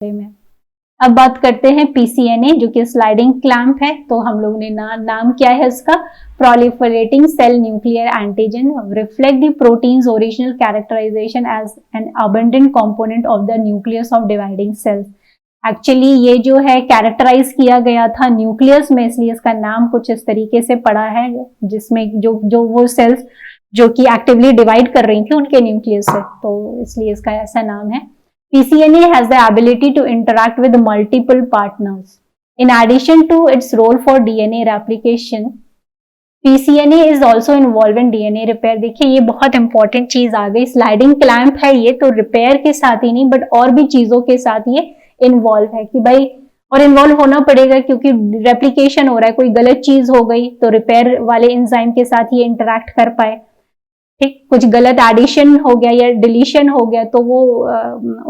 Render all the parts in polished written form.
में। अब बात करते हैं पीसीएनए जो कि स्लाइडिंग क्लैंप है। तो हम लोग ने नाम क्या है इसका, proliferating cell nuclear antigen reflect the proteins original characterization as an abundant component of the nucleus of dividing cells. Actually ये जो है कैरेक्टराइज किया गया था न्यूक्लियस में, इसलिए इसका नाम कुछ इस तरीके से पड़ा है, जिसमें जो वो सेल्स जो कि एक्टिवली डिवाइड कर रही थी उनके न्यूक्लियस से, तो इसलिए इसका ऐसा नाम है। PCNA has the ability to interact with multiple partners. In addition to its role for DNA replication, PCNA is also involved in DNA repair। देखिए ये बहुत इंपॉर्टेंट चीज आ गई, स्लाइडिंग क्लैंप है ये, तो रिपेयर के साथ ही नहीं बट और भी चीजों के साथ ये इन्वॉल्व है कि भाई, और इन्वॉल्व होना पड़ेगा क्योंकि रेप्लिकेशन हो रहा है, कोई गलत चीज हो गई तो रिपेयर वाले एंजाइम के साथ ये इंटरैक्ट कर पाए। ठीक, कुछ गलत एडिशन हो गया या डिलीशन हो गया तो वो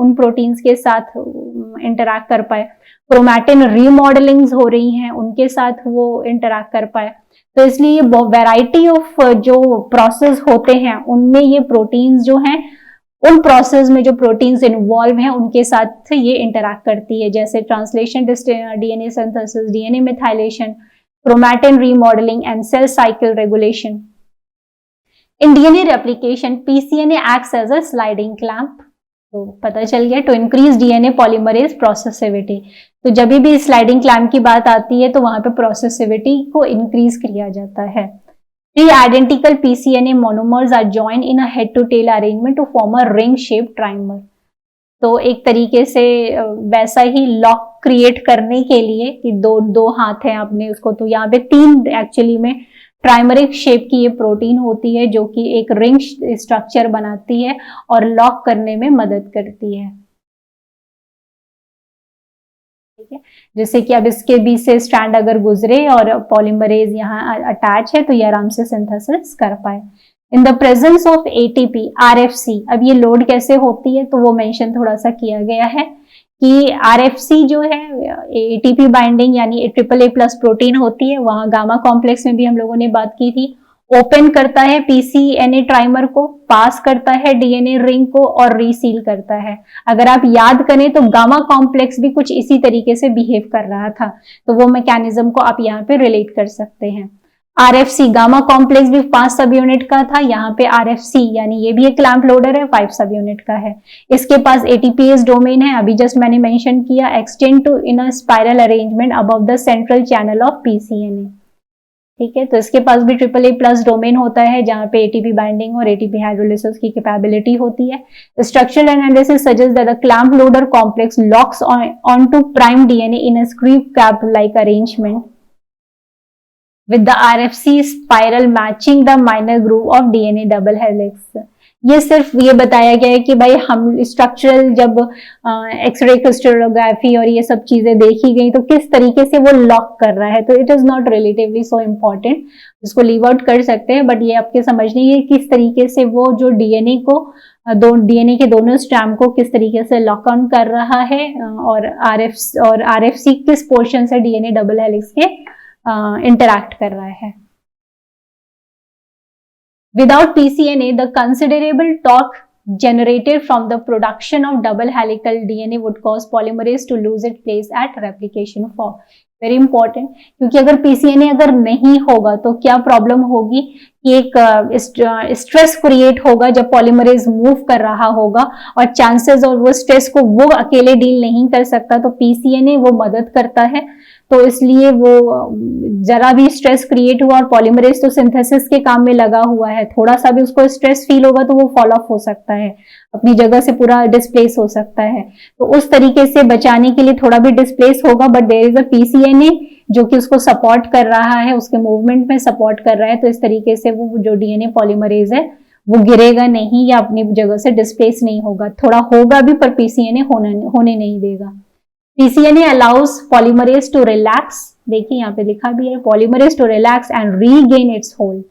उन प्रोटीन्स के साथ इंटरैक्ट कर पाए। क्रोमैटिन रीमॉडलिंग्स हो रही हैं, उनके साथ वो इंटरैक्ट कर पाए। तो इसलिए वैरायटी ऑफ जो प्रोसेस होते हैं उनमें ये प्रोटीन्स जो हैं, उन प्रोसेस में जो प्रोटीन्स इन्वॉल्व हैं उनके साथ ये इंटरैक्ट करती है, जैसे translation, DNA synthesis, DNA methylation, chromatin remodelling and cell cycle regulation. In DNA replication, PCNA acts as a sliding clamp। तो पता चल गया, टू इंक्रीज डीएनए पॉलीमरेज प्रोसेसिविटी। तो जब भी स्लाइडिंग क्लैम्प की बात आती है तो वहां पे प्रोसेसिविटी को इंक्रीज किया जाता है। Three identical PCNA monomers are joined in a head to tail arrangement to form a ring shaped trimer। तो एक तरीके से वैसा ही लॉक क्रिएट करने के लिए कि दो हाथ हैं अपने उसको, तो यहाँ पे तीन एक्चुअली में ट्राइमरिक शेप की ये प्रोटीन होती है जो कि एक रिंग स्ट्रक्चर बनाती है और लॉक करने में मदद करती है। ठीक है, जैसे कि अब इसके बीच से स्ट्रैंड अगर गुजरे और पॉलीमरेज यहाँ अटैच है तो ये आराम से सिंथेसिस कर पाए। In the presence of ATP RFC, अब ये लोड कैसे होती है तो वो मेंशन थोड़ा सा किया गया है कि आरएफसी जो है एटीपी बाइंडिंग यानी AAA+ प्रोटीन होती है, वहां गामा कॉम्प्लेक्स में भी हम लोगों ने बात की थी, ओपन करता है पीसीएनए ट्राइमर को, पास करता है डीएनए रिंग को और रीसील करता है। अगर आप याद करें तो गामा कॉम्प्लेक्स भी कुछ इसी तरीके से बिहेव कर रहा था, तो वो मैकेनिज्म को आप यहाँ पे रिलेट कर सकते हैं। आरएफसी, गामा कॉम्प्लेक्स भी 5 सब यूनिट का था, यहाँ पे आरएफसी यानी ये भी एक क्लैंप लोडर है, 5 सब यूनिट का है। इसके पास एटीपीएस डोमेन है, अभी जस्ट मैंने मेंशन किया, extend to in a spiral arrangement above the central channel of PCNA. ठीक है, तो इसके पास भी AAA+ डोमेन होता है जहाँ पे एटीपी बाइंडिंग और एटीपी हाइड्रोलिसिस की कैपेबिलिटी होती है। Structural analysis suggest that the clamp loader complex locks on to prime DNA in a screw cap like arrangement with the RFC spiral matching the minor groove of DNA double helix। ये सिर्फ ये बताया गया है कि भाई हम structural जब एक्सरे क्रिस्टलोग्राफी और ये सब चीजें देखी गई तो किस तरीके से वो लॉक कर रहा है, तो it is not relatively so important, इसको लीव आउट कर सकते हैं, बट ये आपके समझने की किस तरीके से वो जो डीएनए को डीएनए के दोनों स्ट्रैंड को किस तरीके से लॉक ऑन कर रहा है और आरएफसी किस पोर्शन से डीएनए डबल हेलिक्स के इंटरैक्ट कर रहा है। Without PCNA, the considerable torque generated from the production of double helical DNA would cause polymerase to lose its place at replication fork। Very important, क्योंकि अगर PCNA अगर नहीं होगा तो क्या प्रॉब्लम होगी कि एक स्ट्रेस क्रिएट होगा जब पॉलीमरेज मूव कर रहा होगा और चांसेस और वो स्ट्रेस को वो अकेले डील नहीं कर सकता, तो PCNA वो मदद करता है। तो इसलिए वो जरा भी स्ट्रेस क्रिएट हुआ और पॉलीमरेज तो सिंथेसिस के काम में लगा हुआ है, थोड़ा सा भी उसको स्ट्रेस फील होगा तो वो फॉल ऑफ हो सकता है, अपनी जगह से पूरा डिस्प्लेस हो सकता है। तो उस तरीके से बचाने के लिए थोड़ा भी डिस्प्लेस होगा, but there is a PCNA जो कि उसको सपोर्ट कर रहा है, उसके मूवमेंट में सपोर्ट कर रहा है, तो इस तरीके से वो जो डीएनए पॉलीमरेज है वो गिरेगा नहीं या अपनी जगह से डिस्प्लेस नहीं होगा, थोड़ा होगा भी पर PCNA होने नहीं देगा। PCNA allows polymerase to relax, देखिए यहाँ पे लिखा भी है, polymerase to relax and regain its hold,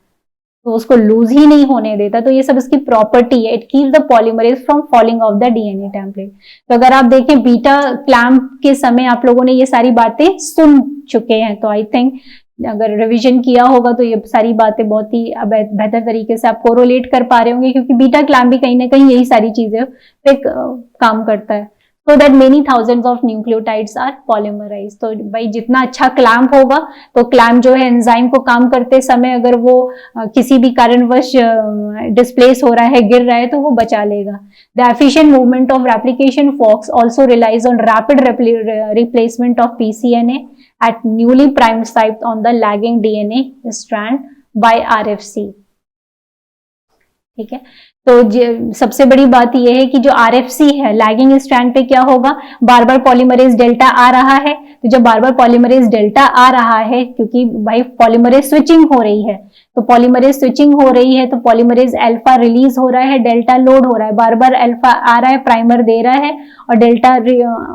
तो उसको लूज ही नहीं होने देता, तो ये सब इसकी प्रॉपर्टी है। It keep the polymerase from falling of the DNA template. तो अगर आप देखें बीटा क्लैंप के समय आप लोगों ने ये सारी बातें सुन चुके हैं, तो आई थिंक अगर रिवीजन किया होगा तो ये सारी बातें बहुत ही बेहतर तरीके से आप कोरिलेट कर पा रहे होंगे, क्योंकि बीटा क्लैंप भी कहीं ना कहीं यही सारी चीजें पे काम करता है। so that many thousands of nucleotides are polymerized। तो भाई जितना अच्छा क्लैम्प होगा, तो क्लैम्प जो है एंजाइम को काम करते समय अगर वो किसी भी कारणवश डिस्प्लेस हो रहा है, गिर रहा है, तो वो बचा लेगा। The efficient movement of replication forks also relies on rapid replacement of pCNA at newly primed site on the lagging DNA strand by RFC। ठीक है, तो सबसे बड़ी बात यह है कि जो RFC है, लैगिंग स्ट्रैंड पे क्या होगा, बार बार पॉलीमरेज डेल्टा आ रहा है। तो जब बार बार पॉलीमरेज डेल्टा आ रहा है, क्योंकि भाई पॉलीमरेज स्विचिंग हो रही है, तो पॉलीमरेज स्विचिंग हो रही है, तो पॉलीमरेज अल्फा रिलीज हो रहा है, डेल्टा लोड हो रहा है, बार बार अल्फा आ रहा है, प्राइमर दे रहा है और डेल्टा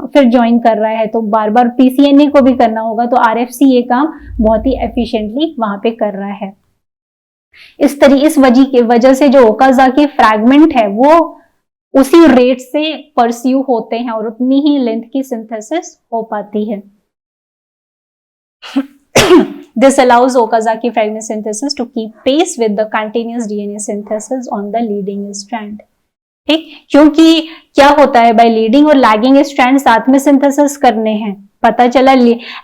फिर ज्वाइन कर रहा है, तो बार बार पीसीएनए को भी करना होगा। तो RFC ये काम बहुत ही एफिशिएंटली वहां पे कर रहा है। इस वजह से जो ओकाज़की फ्रैगमेंट है वो उसी रेट से परस्यू होते हैं और उतनी ही लेंथ की सिंथेसिस हो पाती है। This allows Okazaki fragment synthesis to keep pace with the continuous DNA synthesis on the leading strand। ठीक, क्योंकि क्या होता है भाई, लीडिंग और लैगिंग स्ट्रैंड साथ में सिंथेसिस करने हैं। पता चला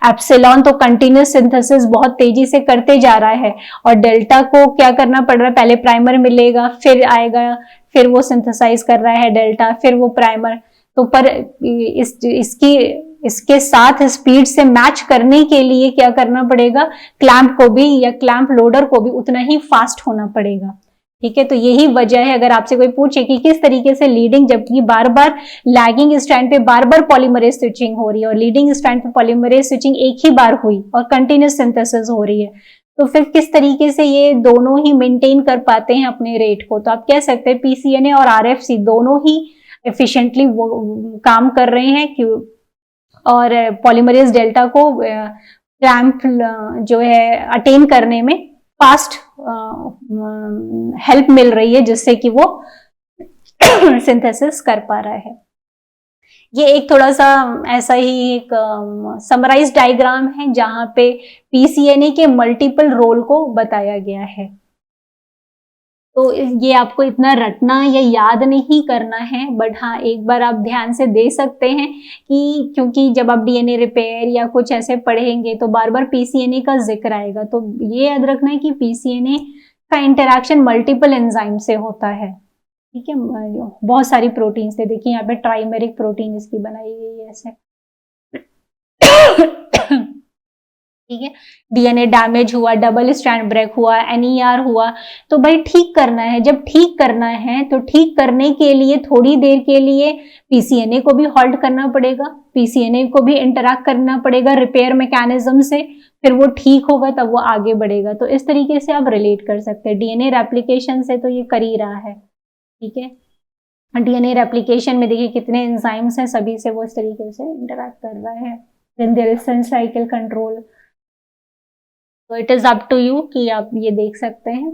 एप्सिलॉन तो कंटिन्यूस सिंथेसिस बहुत तेजी से करते जा रहा है और डेल्टा को क्या करना पड़ रहा है, पहले प्राइमर मिलेगा, फिर आएगा, फिर वो सिंथेसाइज कर रहा है डेल्टा, फिर वो प्राइमर। तो पर इसके साथ स्पीड से मैच करने के लिए क्या करना पड़ेगा, क्लैंप को भी या क्लैंप लोडर को भी उतना ही फास्ट होना पड़ेगा। ठीक है, तो यही वजह है, अगर आपसे कोई पूछे कि किस तरीके से लीडिंग, जबकि बार बार लैगिंग स्ट्रैंड पे बार बार पॉलीमरेज स्विचिंग हो रही है और लीडिंग स्ट्रैंड पे पॉलीमरेज स्विचिंग एक ही बार हुई और कंटिन्यूस सिंथेसिस हो रही है, तो फिर किस तरीके से ये दोनों ही मेंटेन कर पाते हैं अपने रेट को। तो आप कह सकते हैं पीसीएनए और RFC दोनों ही एफिशिएंटली काम कर रहे हैं और पॉलीमरेज डेल्टा को क्लैंप जो है अटेन करने में फास्ट हेल्प मिल रही है, जिससे कि वो सिंथेसिस कर पा रहा है। ये एक थोड़ा सा ऐसा ही एक समराइज डायग्राम है जहां पे पीसीएनए के मल्टीपल रोल को बताया गया है। तो ये आपको इतना रटना या याद नहीं करना है, बट हाँ एक बार आप ध्यान से दे सकते हैं कि क्योंकि जब आप डीएनए रिपेयर या कुछ ऐसे पढ़ेंगे तो बार बार पीसीएनए का जिक्र आएगा। तो ये याद रखना है कि पीसीएनए का इंटरेक्शन मल्टीपल एंजाइम से होता है। ठीक है, बहुत सारी प्रोटीन से, देखिए यहाँ पे ट्राइमेरिक प्रोटीन इसकी बनाई गई है ऐसे। ठीक है, डीएनए डैमेज हुआ, डबल स्ट्रैंड ब्रेक हुआ, एनईआर हुआ, तो भाई ठीक करना है। जब ठीक करना है तो ठीक करने के लिए थोड़ी देर के लिए पीसीएनए को भी हॉल्ट करना पड़ेगा, पीसीएनए को भी इंटरैक्ट करना पड़ेगा रिपेयर मैकेनिज्म से, फिर वो ठीक होगा तब वो आगे बढ़ेगा। तो इस तरीके से आप रिलेट कर सकते हैं। डीएनए रेप्लिकेशन से तो ये कर ही रहा है। ठीक है, डीएनए रेप्लिकेशन में देखिए कितने एंजाइम्स हैं, सभी से वो इस तरीके से इंटरैक्ट कर रहा है। Then there is cell cycle control. तो it is up to you कि आप ये देख सकते हैं।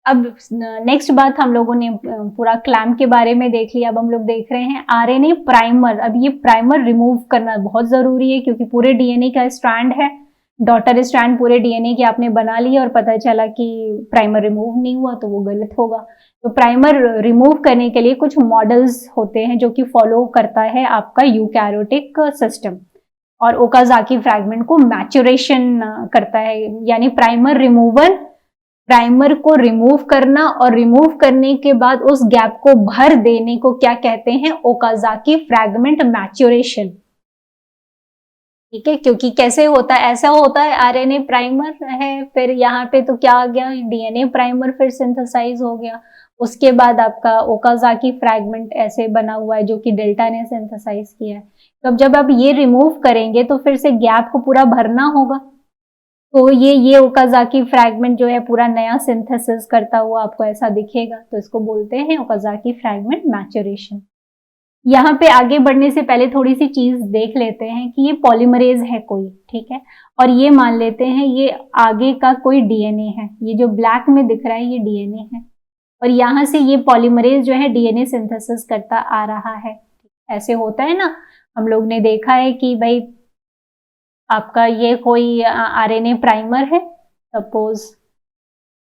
अब नेक्स्ट बात हम लोगों ने पूरा क्लैम्प के बारे में देख लिया। अब हम लोग देख रहे हैं आरएनए प्राइमर। अब ये प्राइमर रिमूव करना बहुत जरूरी है क्योंकि पूरे डीएनए का स्ट्रैंड है, डॉटर स्ट्रैंड पूरे डीएनए की आपने बना ली और पता चला कि प्राइमर रिमूव नहीं हुआ तो वो गलत होगा। तो प्राइमर रिमूव करने के लिए कुछ मॉडल्स होते हैं जो कि फॉलो करता है आपका यूकैरियोटिक सिस्टम और ओकाज़की फ्रैगमेंट को मैच्योरेशन करता है, यानी प्राइमर को रिमूव करना और रिमूव करने के बाद उस गैप को भर देने को क्या कहते हैं, ओकाज़की फ्रैगमेंट मैच्योरेशन। ठीक है, क्योंकि कैसे होता है, ऐसा होता है आरएनए प्राइमर है, फिर यहाँ पे तो क्या आ गया, डीएनए प्राइमर फिर सिंथेसाइज हो गया, उसके बाद आपका ओकाज़की फ्रैगमेंट ऐसे बना हुआ है जो कि डेल्टा ने सिंथेसाइज किया है। तो अब जब आप ये रिमूव करेंगे तो फिर से गैप को पूरा भरना होगा, तो ये ओकाज़की फ्रैगमेंट जो है पूरा नया सिंथेसिस करता हुआ आपको ऐसा दिखेगा, तो इसको बोलते हैं ओकाज़की फ्रैगमेंट मैच्योरेशन। यहाँ पे आगे बढ़ने से पहले थोड़ी सी चीज देख लेते हैं कि ये पॉलीमरेज है कोई, ठीक है, और ये मान लेते हैं ये आगे का कोई डीएनए है, ये जो ब्लैक में दिख रहा है ये डीएनए है और यहाँ से ये पॉलीमरेज जो है डीएनए सिंथेसिस करता आ रहा है। ऐसे होता है ना, हम लोग ने देखा है कि भाई आपका ये कोई आरएनए प्राइमर है, सपोज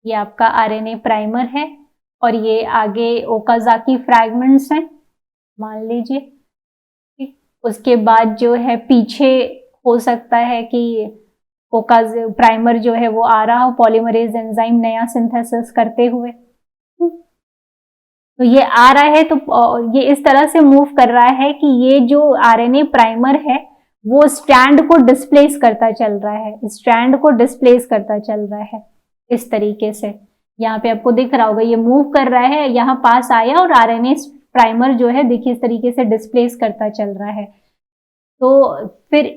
ये आपका आरएनए प्राइमर है और ये आगे ओकाजाकी फ्रैगमेंट्स हैं मान लीजिए। ठीक, उसके बाद जो है पीछे हो सकता है कि ओकाज प्राइमर जो है वो आ रहा हो पॉलीमरेज एंजाइम नया सिंथेसिस करते हुए। तो ये आ रहा है तो ये इस तरह से मूव कर रहा है कि ये जो आरएनए प्राइमर है वो स्ट्रैंड को डिस्प्लेस करता चल रहा है, स्ट्रैंड को डिस्प्लेस करता चल रहा है इस तरीके से। यहाँ पे आपको दिख रहा होगा ये मूव कर रहा है, यहाँ पास आया और आरएनए प्राइमर जो है देखिए इस तरीके से डिस्प्लेस करता चल रहा है। तो फिर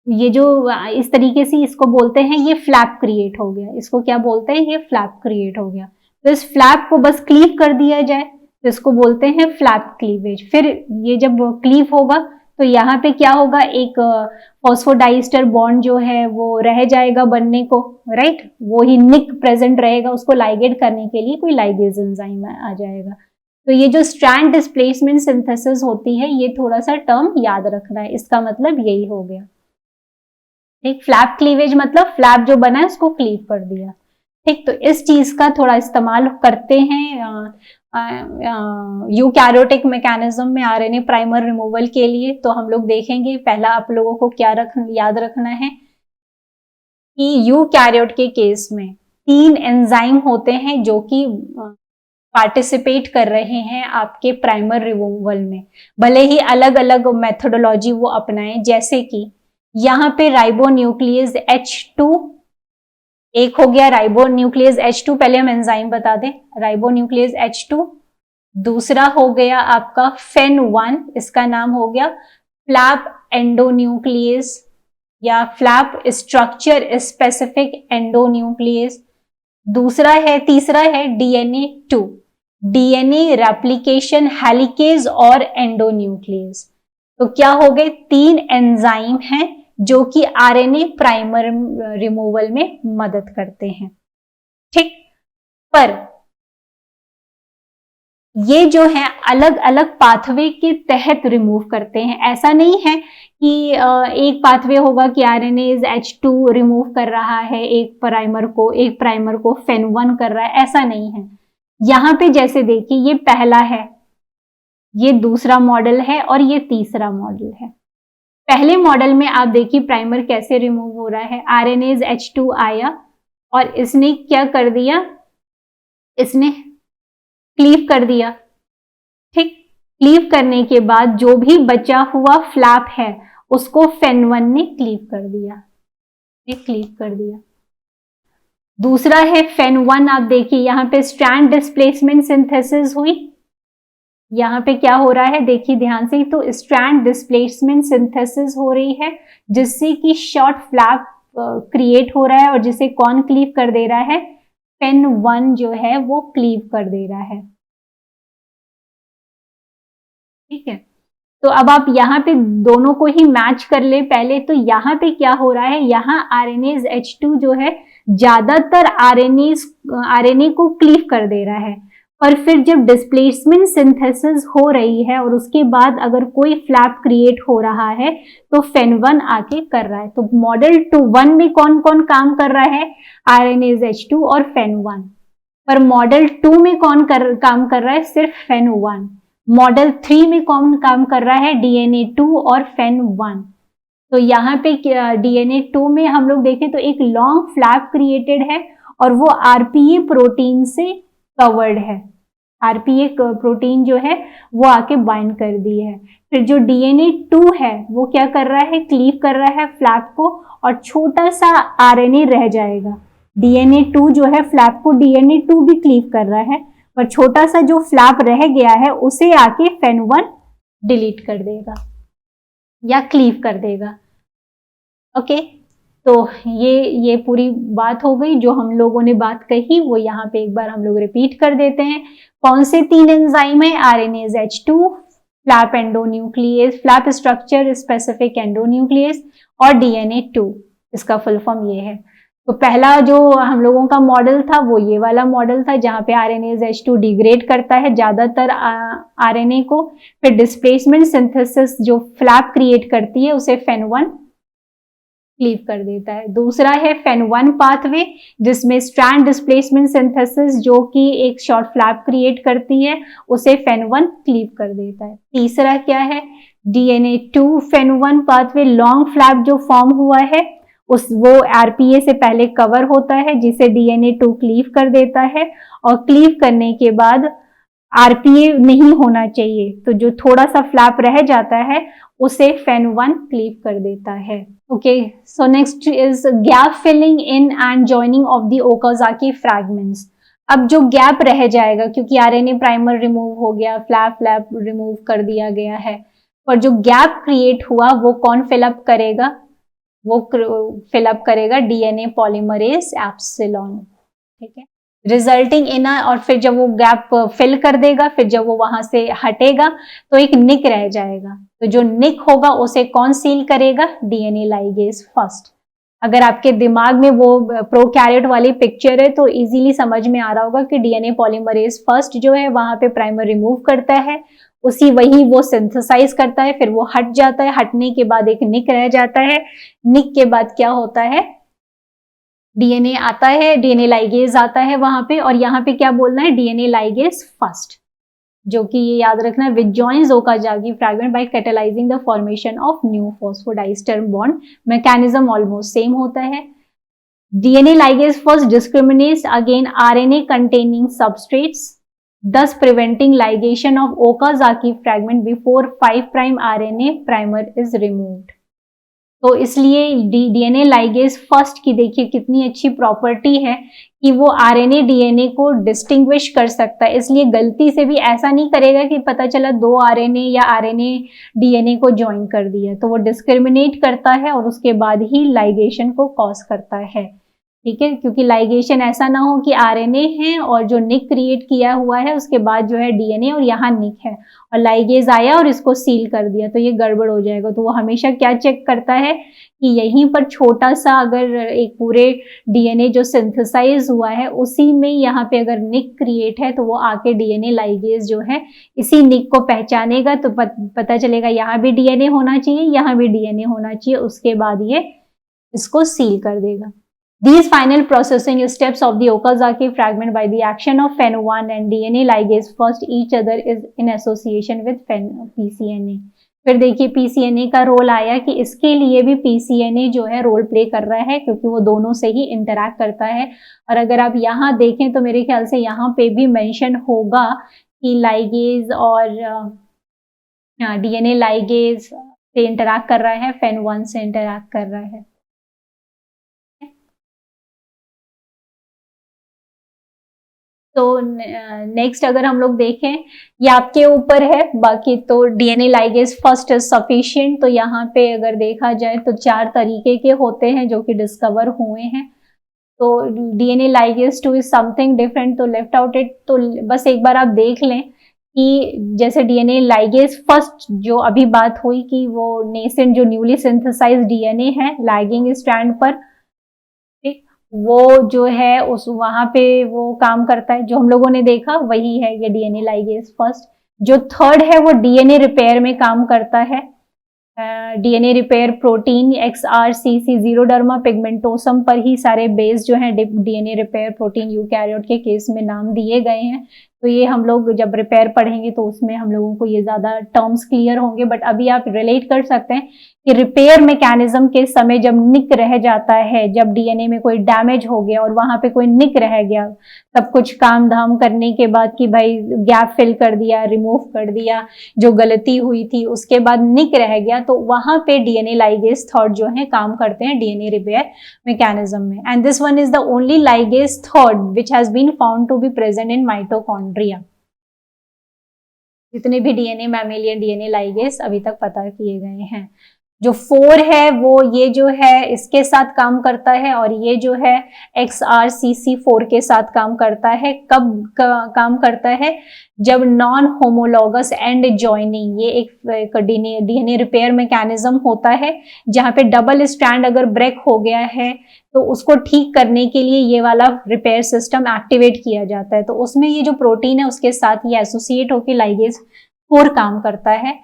ये जो इस तरीके से इसको बोलते हैं ये फ्लैप क्रिएट हो गया, इसको क्या बोलते हैं, ये फ्लैप क्रिएट हो गया। तो इस फ्लैप को बस क्लीव कर दिया जाए तो इसको बोलते हैं फ्लैप क्लीवेज। फिर ये जब क्लीव होगा तो यहाँ पे क्या होगा, एक फॉस्फोडाइस्टर बॉन्ड जो है वो रह जाएगा बनने को, राइट, वो ही निक प्रेजेंट रहेगा, उसको लाइगेट करने के लिए कोई लाइगेज एंजाइम आ जाएगा। तो ये जो स्ट्रैंड डिस्प्लेसमेंट सिंथेसिस होती है ये थोड़ा सा टर्म याद रखना है, इसका मतलब यही हो गया। ठीक, फ्लैप क्लीवेज मतलब फ्लैप जो बना है उसको क्लीव कर दिया। ठीक, तो इस चीज का थोड़ा इस्तेमाल करते हैं यूकैरियोटिक मैकेनिज्म में आरएनए प्राइमर रिमूवल के लिए। तो हम लोग देखेंगे पहला आप लोगों को क्या याद रखना है कि यूकैरियोट के केस में 3 एंजाइम होते हैं जो कि पार्टिसिपेट कर रहे हैं आपके प्राइमर रिमूवल में, भले ही अलग अलग मेथोडोलॉजी वो अपनाएं। जैसे कि यहाँ पे राइबोन्यूक्लियस H2 एक हो गया, राइबोन्यूक्लियस H2, पहले हम एंजाइम बता दें, राइबोन्यूक्लियस H2। दूसरा हो गया आपका FEN1, इसका नाम हो गया फ्लैप एंडोन्यूक्लियस या फ्लैप स्ट्रक्चर स्पेसिफिक एंडोन्यूक्लियस। तीसरा है DNA2, डीएनए रेप्लिकेशन हेलिकेज और एंडोन्यूक्लियस। तो क्या हो गए, 3 एंजाइम हैं जो कि आरएनए प्राइमर रिमूवल में मदद करते हैं। ठीक, पर ये जो है अलग अलग पाथवे के तहत रिमूव करते हैं। ऐसा नहीं है कि एक पाथवे होगा कि आरएनए H2 रिमूव कर रहा है एक प्राइमर को FEN1 कर रहा है, ऐसा नहीं है। यहां पे जैसे देखिए ये पहला है, ये दूसरा मॉडल है और ये तीसरा मॉडल है। पहले मॉडल में आप देखिए प्राइमर कैसे रिमूव हो रहा है, आरएनए H2 आया और इसने क्या कर दिया, इसने क्लीव कर दिया। ठीक, क्लीव करने के बाद जो भी बचा हुआ फ्लैप है उसको FEN1 ने क्लीव कर दिया, क्लीव कर दिया। दूसरा है FEN1, आप देखिए यहाँ पे स्ट्रैंड डिस्प्लेसमेंट सिंथेसिस हुई। यहाँ पे क्या हो रहा है देखिए ध्यान से, तो स्ट्रैंड डिस्प्लेसमेंट सिंथेसिस हो रही है जिससे कि शॉर्ट फ्लैप क्रिएट हो रहा है और जिसे कौन क्लीव कर दे रहा है, FEN1 जो है वो क्लीव कर दे रहा है। ठीक है, तो अब आप यहाँ पे दोनों को ही मैच कर ले पहले। तो यहाँ पे क्या हो रहा है, यहाँ आरएनए H2 जो है ज्यादातर आरएनए को क्लीव कर दे रहा है, और फिर जब डिस्प्लेसमेंट सिंथेसिस हो रही है और उसके बाद अगर कोई फ्लैप क्रिएट हो रहा है तो FEN1 आके कर रहा है। तो मॉडल 1 में कौन कौन काम कर रहा है, आरएनए H2 और FEN1, पर मॉडल 2 में कौन काम कर रहा है, सिर्फ FEN1। मॉडल 3 में कौन काम कर रहा है, DNA2 और FEN1। तो यहाँ पे DNA2 में हम लोग देखें तो एक लॉन्ग फ्लैप क्रिएटेड है और वो RPA प्रोटीन से कवर्ड है, RPA प्रोटीन जो है वो आके बाइंड कर दी है। फिर जो DNA2 है वो क्या कर रहा है, क्लीव कर रहा है फ्लैप को और छोटा सा RNA रह जाएगा। DNA2 जो है फ्लैप को DNA2 भी क्लीव कर रहा है, पर छोटा सा जो फ्लैप रह गया है उसे आके FEN1 डिलीट कर देगा या क्लीव कर देगा। ओके, तो ये पूरी बात हो गई। जो हम लोगों ने बात कही वो यहाँ पे एक बार हम लोग रिपीट कर देते हैं। कौन से 3 एंजाइम है, RNA H2, flap endonuclease, flap structure specific endonuclease और DNA2, इसका फुल फॉर्म ये है। तो पहला जो हम लोगों का मॉडल था वो ये वाला मॉडल था जहाँ पे आरएनए H2 डिग्रेड करता है ज्यादातर आरएनए को, फिर डिस्प्लेसमेंट सिंथेसिस जो फ्लैप क्रिएट करती है उसे FEN1 क्लीव कर देता है। दूसरा है FEN1 पाथवे, जिसमें स्ट्रैंड डिस्प्लेसमेंट सिंथेसिस जो कि एक शॉर्ट फ्लैप क्रिएट करती है, उसे FEN1 क्लीव कर देता है। तीसरा क्या है, DNA2 FEN1 pathway, long flap जो फॉर्म हुआ है वो RPA से पहले कवर होता है, जिसे DNA2 क्लीव कर देता है, और क्लीव करने के बाद RPA नहीं होना चाहिए, तो जो थोड़ा सा फ्लैप रह जाता है उसे FEN1 क्लीव कर देता है। Okay, so next is gap filling in and joining of the Okazaki fragments. अब जो गैप रह जाएगा, क्योंकि RNA प्राइमर रिमूव हो गया, फ्लैप रिमूव कर दिया गया है, पर जो गैप क्रिएट हुआ वो कौन फिलअप करेगा, वो फिलअप करेगा DNA पॉलीमरेज एप्सिलॉन, ठीक है, रिजल्टिंग इन और फिर जब वो गैप फिल कर देगा, फिर जब वो वहां से हटेगा तो एक निक रह जाएगा, तो जो निक होगा उसे कौन सील करेगा, DNA लाइगेज फर्स्ट। अगर आपके दिमाग में वो प्रोकैरियोट वाली पिक्चर है तो इजीली समझ में आ रहा होगा कि DNA पॉलीमरेज फर्स्ट जो है वहां पे प्राइमर रिमूव करता है, वही वो सिंथेसाइज करता है, फिर वो हट जाता है, हटने के बाद एक निक रह जाता है, निक के बाद क्या होता है, DNA आता है, DNA लाइगेज आता है वहां पे, और यहाँ पे क्या बोलना है, DNA लाइगेज फर्स्ट, जो कि ये याद रखना, which joins Okazaki fragment by catalysing the formation of new phosphodiester bond. Mechanism almost same होता है। DNA ligase first discriminates against RNA containing substrates, thus preventing ligation of Okazaki fragment before 5' RNA primer is removed. तो इसलिए DNA ligase first की देखिए कितनी अच्छी property है कि वो RNA DNA को डिस्टिंग्विश कर सकता है, इसलिए गलती से भी ऐसा नहीं करेगा कि पता चला 2 RNA या RNA DNA को ज्वाइन कर दिया, तो वो डिस्क्रिमिनेट करता है और उसके बाद ही लाइगेशन को कॉज करता है, ठीक है, क्योंकि लाइगेशन ऐसा ना हो कि RNA है और जो निक क्रिएट किया हुआ है उसके बाद जो है DNA और यहाँ निक है और लाइगेज आया और इसको सील कर दिया, तो ये गड़बड़ हो जाएगा। तो वो हमेशा क्या चेक करता है कि यहीं पर छोटा सा अगर एक पूरे DNA जो सिंथेसाइज हुआ है उसी में यहाँ पे अगर निक क्रिएट है तो वो आके DNA लाइगेज जो है इसी निक को पहचानेगा, तो पता चलेगा यहाँ भी DNA होना चाहिए, यहाँ भी DNA होना चाहिए, उसके बाद ये इसको सील कर देगा। These final processing steps of the Okazaki fragment by the action of FEN1 and DNA ligase first each other is in association with PCNA। फिर देखिए PCNA का रोल आया कि इसके लिए भी PCNA जो है रोल प्ले कर रहा है, क्योंकि वो दोनों से ही इंटरैक्ट करता है। और अगर आप यहाँ देखें तो मेरे ख्याल से यहाँ पे भी मेंशन होगा कि लाइगेज और DNA लाइगेज से इंटरैक्ट कर रहा है, FEN1 से इंटरैक्ट कर रहा है। तो नेक्स्ट अगर हम लोग देखें, ये आपके ऊपर है, बाकी तो DNA ligase first is sufficient. तो यहाँ पे अगर देखा जाए तो 4 तरीके के होते हैं जो कि डिस्कवर हुए हैं। तो DNA ligase 2 is something different, तो लेफ्ट आउट इट। तो बस एक बार आप देख लें कि जैसे DNA लाइगेज फर्स्ट जो अभी बात हुई कि वो नेसेंट जो न्यूली सिंथेसाइज DNA है लैगिंग स्ट्रैंड पर, वो जो है उस वहां पे वो काम करता है, जो हम लोगों ने देखा वही है ये DNA लाइगेज फर्स्ट। जो थर्ड है वो DNA रिपेयर में काम करता है, DNA रिपेयर प्रोटीन XRCC जीरोडर्मा पिगमेंटोसम पर ही सारे बेस जो है DNA रिपेयर प्रोटीन यूकैरियोट के केस में नाम दिए गए हैं। तो ये हम लोग जब रिपेयर पढ़ेंगे तो उसमें हम लोगों को ये ज्यादा टर्म्स क्लियर होंगे, बट अभी आप रिलेट कर सकते हैं कि रिपेयर मैकेनिज्म के समय जब निक रह जाता है, जब DNA में कोई डैमेज हो गया और वहां पे कोई निक रह गया, सब कुछ काम धाम करने के बाद कि भाई गैप फिल कर दिया, रिमूव कर दिया, जो गलती हुई थी उसके बाद निक रह गया, तो वहां पे DNA लाइगेज थर्ड जो है काम करते हैं DNA रिपेयर मैकेनिज्म में। And this one is the only ligase third which has been found to be present in mitochondria. जितने भी DNA मैमेलियन DNA लाइगेज अभी तक पता किए गए हैं। जो 4 है वो ये जो है इसके साथ काम करता है, और ये जो है XRCC4 के साथ काम करता है। कब काम करता है? जब नॉन होमोलॉगस एंड जॉइनिंग, ये एक DNA रिपेयर मैकेनिज्म होता है जहां पे डबल स्ट्रैंड अगर ब्रेक हो गया है तो उसको ठीक करने के लिए ये वाला रिपेयर सिस्टम एक्टिवेट किया जाता है। तो उसमें ये जो प्रोटीन है उसके साथ ये एसोसिएट होकर लाइगेज 4 काम करता है।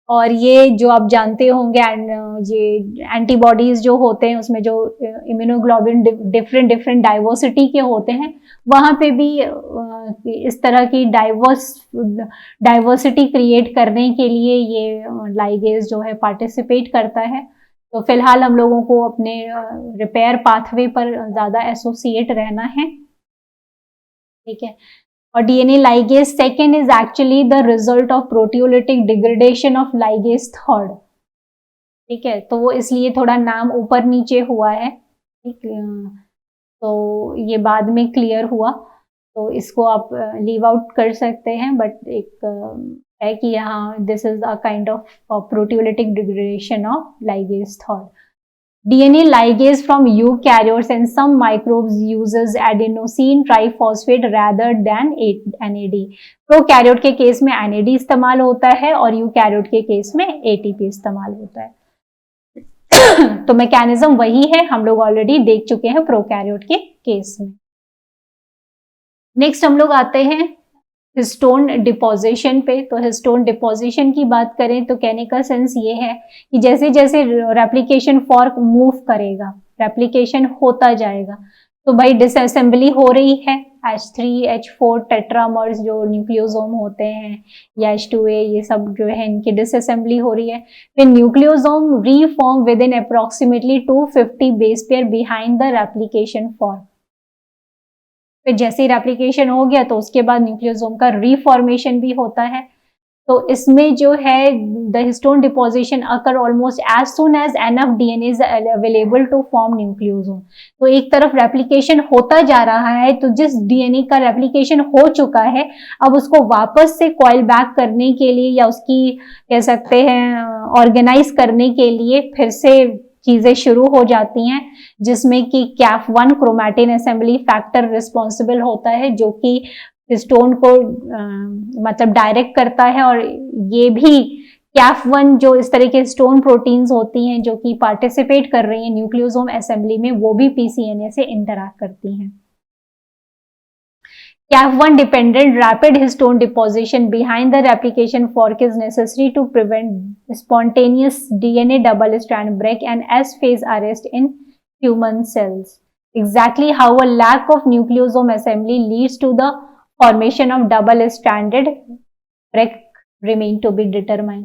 और ये जो आप जानते होंगे ये एंटीबॉडीज जो होते हैं उसमें जो इम्यूनोग्लोबिन डिफरेंट डाइवर्सिटी के होते हैं, वहां पे भी इस तरह की डाइवर्सिटी क्रिएट करने के लिए ये लाइगेज जो है पार्टिसिपेट करता है। तो फिलहाल हम लोगों को अपने रिपेयर पाथवे पर ज्यादा एसोसिएट रहना है, ठीक है। और DNA ligase second is actually the result of proteolytic degradation of ligase third, ठीक है। तो वो इसलिए थोड़ा नाम ऊपर नीचे हुआ है, ठीक। तो ये बाद में क्लियर हुआ, तो इसको आप लीव आउट कर सकते हैं, बट एक है कि यहाँ this is a kind of proteolytic degradation of ligase third. DNA ligase from eukaryotes and some microbes uses adenosine triphosphate rather than NAD. Prokaryote के केस में NAD इस्तेमाल होता है और यूकैरियोट के केस में ATP इस्तेमाल होता है। तो मैकेनिज्म वही है, हम लोग ऑलरेडी देख चुके हैं प्रोकैरियोट के केस में। नेक्स्ट हम लोग आते हैं हिस्टोन डिपोजिशन पे। तो हिस्टोन डिपोजिशन की बात करें तो कहने का सेंस ये है कि जैसे जैसे रेप्लिकेशन फॉर्क मूव करेगा, रेप्लिकेशन होता जाएगा, तो भाई डिसअसेंबली हो रही है। H3 H4 टेट्रामर्स जो न्यूक्लियोसोम होते हैं या H2A, ये सब जो है इनकी डिसअसेंबली हो रही है। फिर nucleosome reform with in approximately 250 base pair behind the replication fork. फिर जैसे ही रेप्लिकेशन हो गया तो उसके बाद न्यूक्लियोसोम का रीफॉर्मेशन भी होता है। तो इसमें जो है the histone deposition occur almost as soon as enough DNA is available to form nucleosome. तो एक तरफ रेप्लिकेशन होता जा रहा है, तो जिस डीएनए का रेप्लिकेशन हो चुका है अब उसको वापस से कॉइल बैक करने के लिए या उसकी कह सकते हैं ऑर्गेनाइज करने के लिए फिर से चीजें शुरू हो जाती हैं, जिसमें कि CAF1 chromatin assembly factor responsible होता है, जो कि हिस्टोन को मतलब डायरेक्ट करता है। और ये भी CAF1 जो इस तरह के हिस्टोन प्रोटीन्स होती हैं जो कि पार्टिसिपेट कर रही हैं न्यूक्लियोसोम असेंबली में, वो भी PCNA से इंटरैक्ट करती हैं। CAF1 dependent rapid histone deposition behind the replication fork is necessary to prevent spontaneous DNA double strand break and S phase arrest in human cells. Exactly how a lack of nucleosome assembly leads to the formation of double stranded break remain to be determined.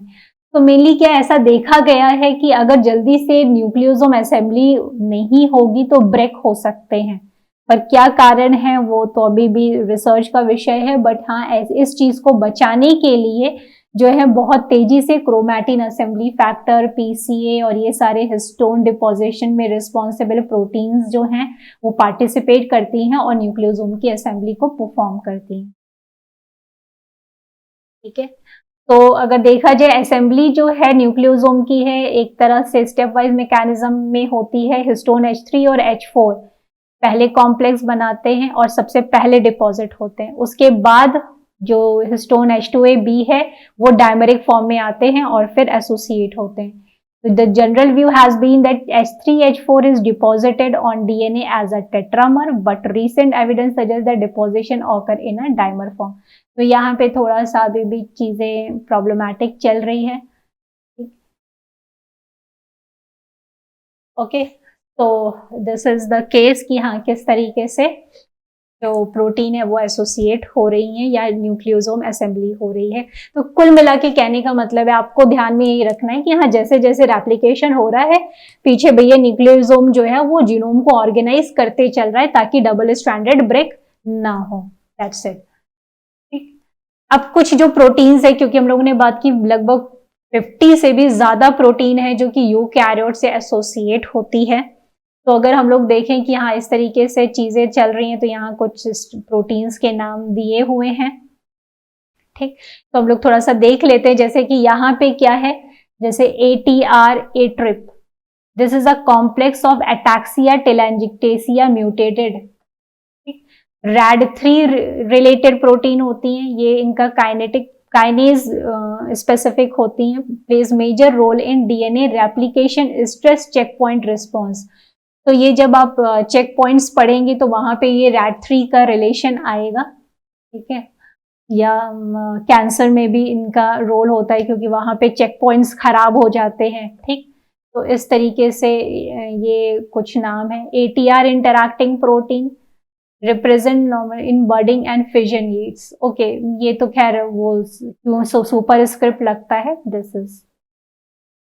तो mainly क्या ऐसा देखा गया है कि अगर जल्दी से न्यूक्लियोसोम असेंबली नहीं होगी तो ब्रेक हो सकते हैं, पर क्या कारण है वो तो अभी भी रिसर्च का विषय है। बट हाँ, इस चीज को बचाने के लिए जो है बहुत तेजी से क्रोमैटिन असेंबली फैक्टर, PCA और ये सारे हिस्टोन डिपोजिशन में रिस्पॉन्सिबल प्रोटीन्स जो हैं वो पार्टिसिपेट करती हैं और न्यूक्लियोसोम की असेंबली को परफॉर्म करती हैं, ठीक है। तो अगर देखा जाए असेंबली जो है न्यूक्लियोसोम की है एक तरह से स्टेप वाइज मैकेनिज्म में होती है। हिस्टोन H3 और H4 पहले कॉम्प्लेक्स बनाते हैं और सबसे पहले डिपॉजिट होते हैं, उसके बाद जो हिस्टोन H2AB है वो डायमेरिक फॉर्म में आते हैं और फिर एसोसिएट होते हैं। तो the general view has been that H3H4 is deposited on DNA as a tetramer, but recent evidence suggests that deposition occur in a dimer form. तो यहाँ पे थोड़ा सा अभी भी चीजें प्रॉब्लमैटिक चल रही है, ओके। तो दिस इज द केस कि हाँ किस तरीके से जो प्रोटीन है वो एसोसिएट हो रही है या न्यूक्लियोसोम असेंबली हो रही है। तो कुल मिला के कहने का मतलब है आपको ध्यान में यही रखना है कि हाँ जैसे जैसे रेप्लिकेशन हो रहा है पीछे भैया न्यूक्लियोसोम जो है वो जीनोम को ऑर्गेनाइज करते चल रहा है ताकि डबल स्ट्रैंडेड ब्रेक ना हो। That's it. अब कुछ जो प्रोटीन्स है, क्योंकि हम लोगों ने बात की लगभग 50 से भी ज्यादा प्रोटीन है जो कि यूकैरियोट से एसोसिएट होती है। तो अगर हम लोग देखें कि हाँ इस तरीके से चीजें चल रही हैं तो यहाँ कुछ प्रोटीन्स के नाम दिए हुए हैं, ठीक। तो हम लोग थोड़ा सा देख लेते हैं, जैसे कि यहाँ पे क्या है, जैसे ATR A trip, this is a complex of ataxia telangiectasia mutated. RAD3 related protein होती हैं, ये इनका काइनेज स्पेसिफिक होती हैं, plays major role in DNA replication stress checkpoint response. तो ये जब आप चेक पॉइंट्स पढ़ेंगे तो वहां पे ये RAD3 का रिलेशन आएगा, ठीक है। या कैंसर में भी इनका रोल होता है क्योंकि वहाँ पे चेक पॉइंट्स खराब हो जाते हैं। ठीक, तो इस तरीके से ये कुछ नाम है। ATR interacting protein represent normal in budding and fission yields. Okay, ये तो खैर वो क्यों सुपर स्क्रिप्ट लगता है, this is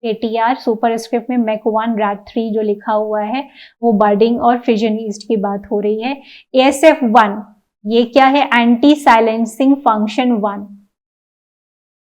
ATR। Super script में MEC1 RAT3 जो लिखा हुआ है वो बडिंग और फिजन यीस्ट की बात हो रही है। ASF1 ये क्या है, एंटी साइलेंसिंग फंक्शन 1।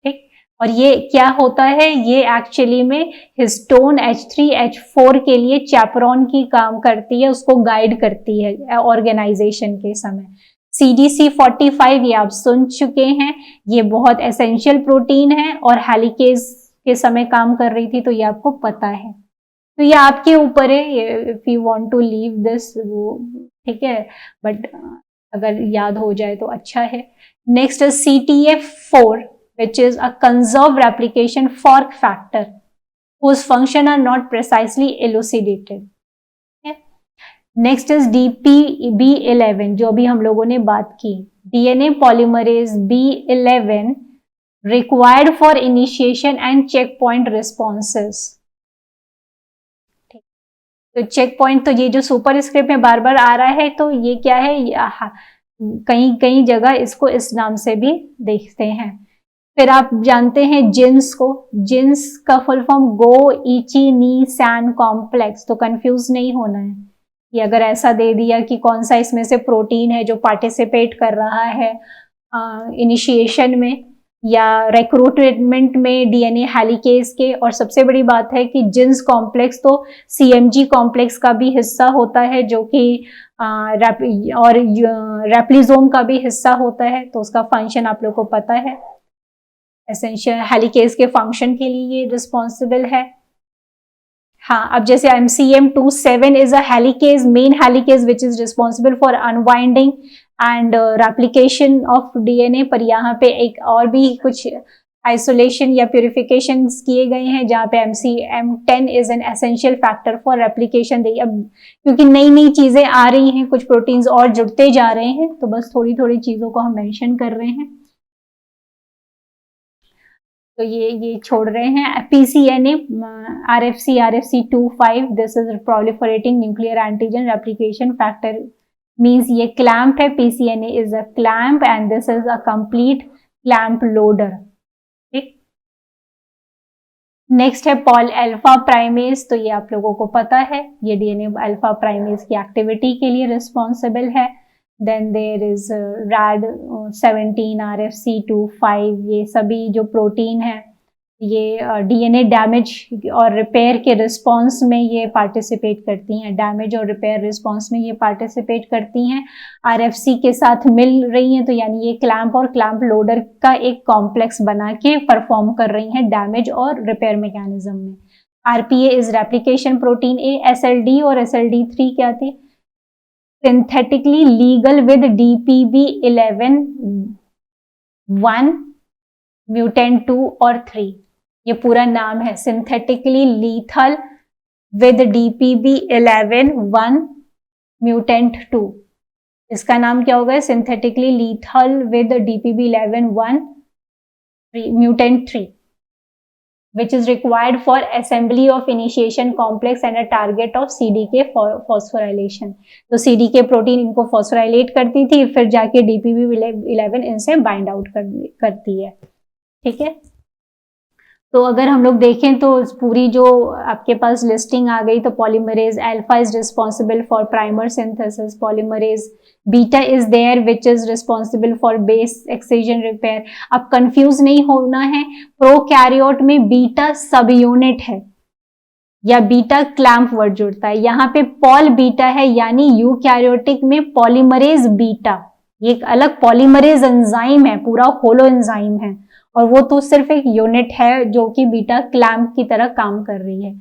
ठीक, और ये क्या होता है, ये एक्चुअली में हिस्टोन H3H4 के लिए चैपरॉन की काम करती है, उसको गाइड करती है ऑर्गेनाइजेशन के समय। CDC45 ये आप सुन चुके हैं, ये बहुत एसेंशियल प्रोटीन है और हेलिकेज के समय काम कर रही थी, तो ये आपको पता है। तो ये आपके ऊपर है, if you want to leave this, वो ठीक है, बट अगर याद हो जाए तो अच्छा है। Next CTF4 which is a conserved replication fork factor whose function are not precisely elucidated. Next is DPB11 जो अभी हम लोगों ने बात की, DNA polymerase B11 required for initiation and checkpoint responses। तो चेक पॉइंट, तो ये जो सुपर स्क्रिप्ट में बार बार आ रहा है, तो ये क्या है, कई कई जगह इसको इस नाम से भी देखते हैं। फिर आप जानते हैं जिन्स को, जिन्स का फुल फॉर्म गो इची नी सैन कॉम्प्लेक्स, तो कंफ्यूज नहीं होना है। ये अगर ऐसा दे दिया कि कौन सा इसमें से प्रोटीन है जो पार्टिसिपेट कर रहा है इनिशिएशन में या रिक्रूटमेंट में DNA हेलिकेज के, और सबसे बड़ी बात है कि जिन्स कॉम्प्लेक्स तो CMG कॉम्प्लेक्स का भी हिस्सा होता है जो कि और रेप्लिजोम का भी हिस्सा होता है, तो उसका फंक्शन आप लोग को पता है। एसेंशियल हेलिकेज के फंक्शन के लिए ये रिस्पॉन्सिबल है। हाँ, अब जैसे MCM27 is a helicase, main helicase which is responsible for unwinding and replication of DNA, पर यहाँ पे एक और भी कुछ आइसोलेशन या प्यूरिफिकेशन किए गए हैं जहाँ पे MCM10 is an essential factor for replication. अब क्योंकि नई नई चीजें आ रही हैं, कुछ प्रोटीन्स और जुड़ते जा रहे हैं, तो बस थोड़ी थोड़ी चीजों को हम मेंशन कर रहे हैं। तो ये छोड़ रहे हैं। PCNA RFC25 this is proliferating nuclear antigen replication factor, means ये क्लैंप है। PCNA is a clamp and this is a complete clamp loader. ठीक, नेक्स्ट है पॉल अल्फा प्राइमेज, तो ये आप लोगों को पता है, ये DNA अल्फा प्राइमेज की एक्टिविटी के लिए रिस्पॉन्सिबल है। Then there is RAD17 RFC25, ये सभी जो प्रोटीन है ये DNA डैमेज और रिपेयर के रिस्पॉन्स में ये पार्टिसिपेट करती हैं, डैमेज और रिपेयर रिस्पॉन्स में ये पार्टिसिपेट करती हैं। RFC के साथ मिल रही हैं, तो यानी ये क्लैंप और क्लैंप लोडर का एक कॉम्प्लेक्स बना के परफॉर्म कर रही हैं डैमेज और रिपेयर मैकेनिज्म में। RPA is replication protein A, SLD और SLD3 क्या थी, synthetically legal with DPB11 1 mutant 2 और 3, ये पूरा नाम है, synthetically lethal with DPB11 1 mutant 2। इसका नाम क्या होगा, synthetically lethal with DPB11 1 mutant 3, which is required for assembly of initiation complex and a target of CDK phosphorylation। तो CDK प्रोटीन इनको फॉस्फोराइलेट करती थी, फिर जाके DPB11 इनसे बाइंड आउट करती है। ठीक है, तो अगर हम लोग देखें तो पूरी जो आपके पास लिस्टिंग आ गई, तो polymerase alpha is responsible for primer synthesis, polymerase beta is there which is responsible for base excision repair. अब कंफ्यूज नहीं होना है, प्रोकैरियोट में बीटा सब यूनिट है या बीटा क्लैंप वर्ड जुड़ता है, यहाँ पे पॉल बीटा है, यानी यूकैरियोटिक में पॉलीमरेज बीटा, ये एक अलग पॉलीमरेज एंजाइम है, पूरा होलो एंजाइम है, और वो तो सिर्फ एक यूनिट है जो कि बीटा क्लैंप की तरह काम कर रही है।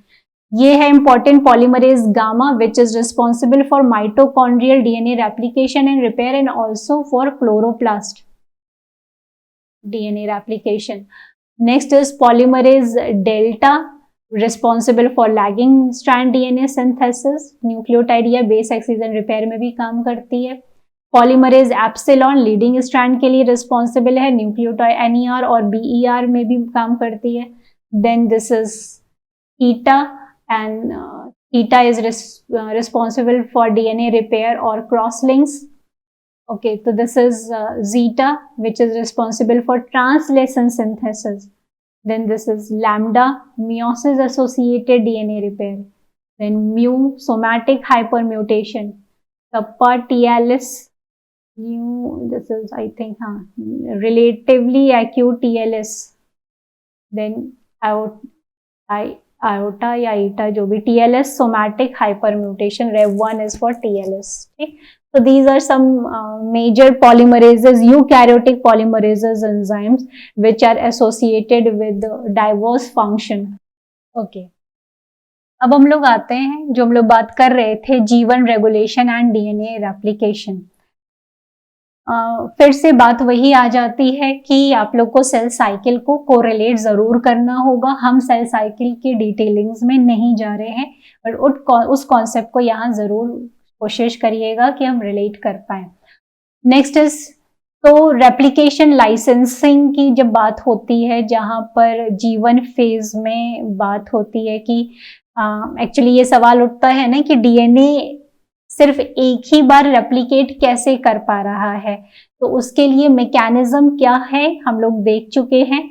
ये है important polymerase gamma which is responsible for mitochondrial DNA replication and repair and also for chloroplast DNA replication. Next is polymerase delta responsible for lagging strand DNA synthesis, nucleotide या base excision repair में भी काम करती है। Polymerase epsilon leading strand के लिए responsible है, nucleotide NER और BER में भी काम करती है। Then this is eta and eta is responsible for DNA repair or crosslinks. Okay, so this is zeta, which is responsible for translation synthesis. Then this is lambda, meiosis associated DNA repair. Then mu, somatic hypermutation. Kappa, TLS, mu, this is I think relatively acute TLS. Then iota या ईटा जो भी TLS, somatic hypermutation, Rev1 is for TLS. Okay? So these are some major polymerases, eukaryotic polymerases enzymes which are associated with diverse function. Okay. अब हम लोग आते हैं जो हम लोग बात कर रहे थे G1 regulation and DNA replication. फिर से बात वही आ जाती है कि आप लोग को सेल साइकिल को कोरिलेट जरूर करना होगा। हम सेल साइकिल की डिटेलिंग्स में नहीं जा रहे हैं, बट उस कॉन्सेप्ट को यहाँ जरूर कोशिश करिएगा कि हम रिलेट कर पाए। नेक्स्ट इज तो रेप्लिकेशन लाइसेंसिंग की जब बात होती है, जहाँ पर G1 फेज में बात होती है कि एक्चुअली ये सवाल उठता है ना कि DNA सिर्फ एक ही बार रेप्लिकेट कैसे कर पा रहा है, तो उसके लिए मैकेनिज्म क्या है हम लोग देख चुके हैं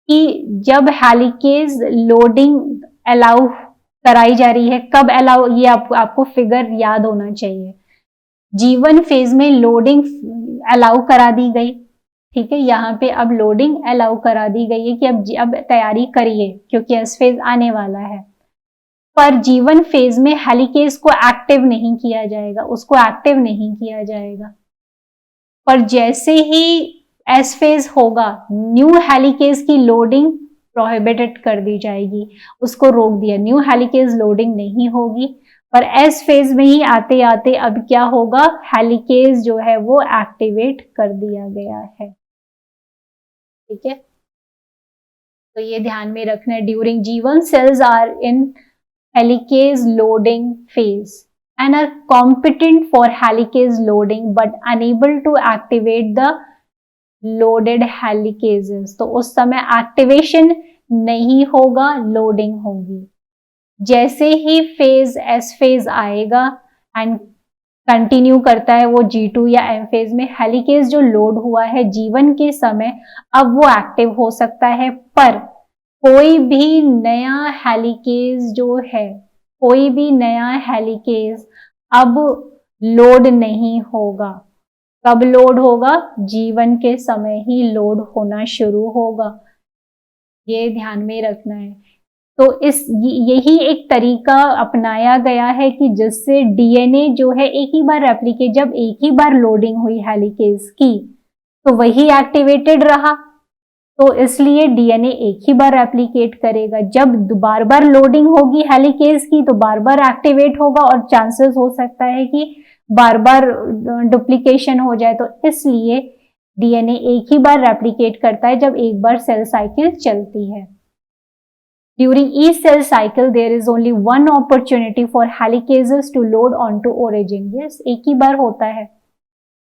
कि जब हेलिकेज लोडिंग अलाउ कराई जा रही है, कब अलाउ, ये आपको फिगर याद होना चाहिए। G1 फेज में लोडिंग अलाउ करा दी गई, ठीक है, यहाँ पे अब लोडिंग अलाउ करा दी गई है कि अब तैयारी करिए क्योंकि S फेज आने वाला है। पर G1 फेज में हेलिकेज को एक्टिव नहीं किया जाएगा, उसको एक्टिव नहीं किया जाएगा। पर जैसे ही S फेज होगा, न्यू हेलिकेज की लोडिंग प्रोहिबिटेड कर दी जाएगी, उसको रोक दिया, न्यू हेलिकेज लोडिंग नहीं होगी। पर S फेज में ही आते आते अब क्या होगा, हेलिकेज जो है वो एक्टिवेट कर दिया गया है, ठीक है। तो ये ध्यान में रखना है, during G1 cells are in helicase loading phase and are competent for helicase loading but unable to activate the loaded helicases। तो उस समय एक्टिवेशन नहीं होगा, लोडिंग होगी। जैसे ही फेज S फेज आएगा एंड कंटिन्यू करता है वो G2 या M फेज में, हेलिकेज जो लोड हुआ है G1 के समय अब वो एक्टिव हो सकता है। पर कोई भी नया हेलिकेज जो है, कोई भी नया हेलिकेज अब लोड नहीं होगा। कब लोड होगा, G1 के समय ही लोड होना शुरू होगा, ये ध्यान में रखना है। तो यही एक तरीका अपनाया गया है कि जिससे DNA जो है एक ही बार रेप्लिकेट, जब एक ही बार लोडिंग हुई हेलिकेज की तो वही एक्टिवेटेड रहा, तो इसलिए DNA एक ही बार रेप्लिकेट करेगा। जब बार बार लोडिंग होगी हेलिकेज की तो बार बार एक्टिवेट होगा और चांसेस हो सकता है कि बार बार डुप्लीकेशन हो जाए, तो इसलिए DNA एक ही बार रेप्लिकेट करता है जब एक बार सेल साइकिल चलती है। During each cell cycle there is only one opportunity for helicases to load on to origin. Yes, एक ही बार होता है,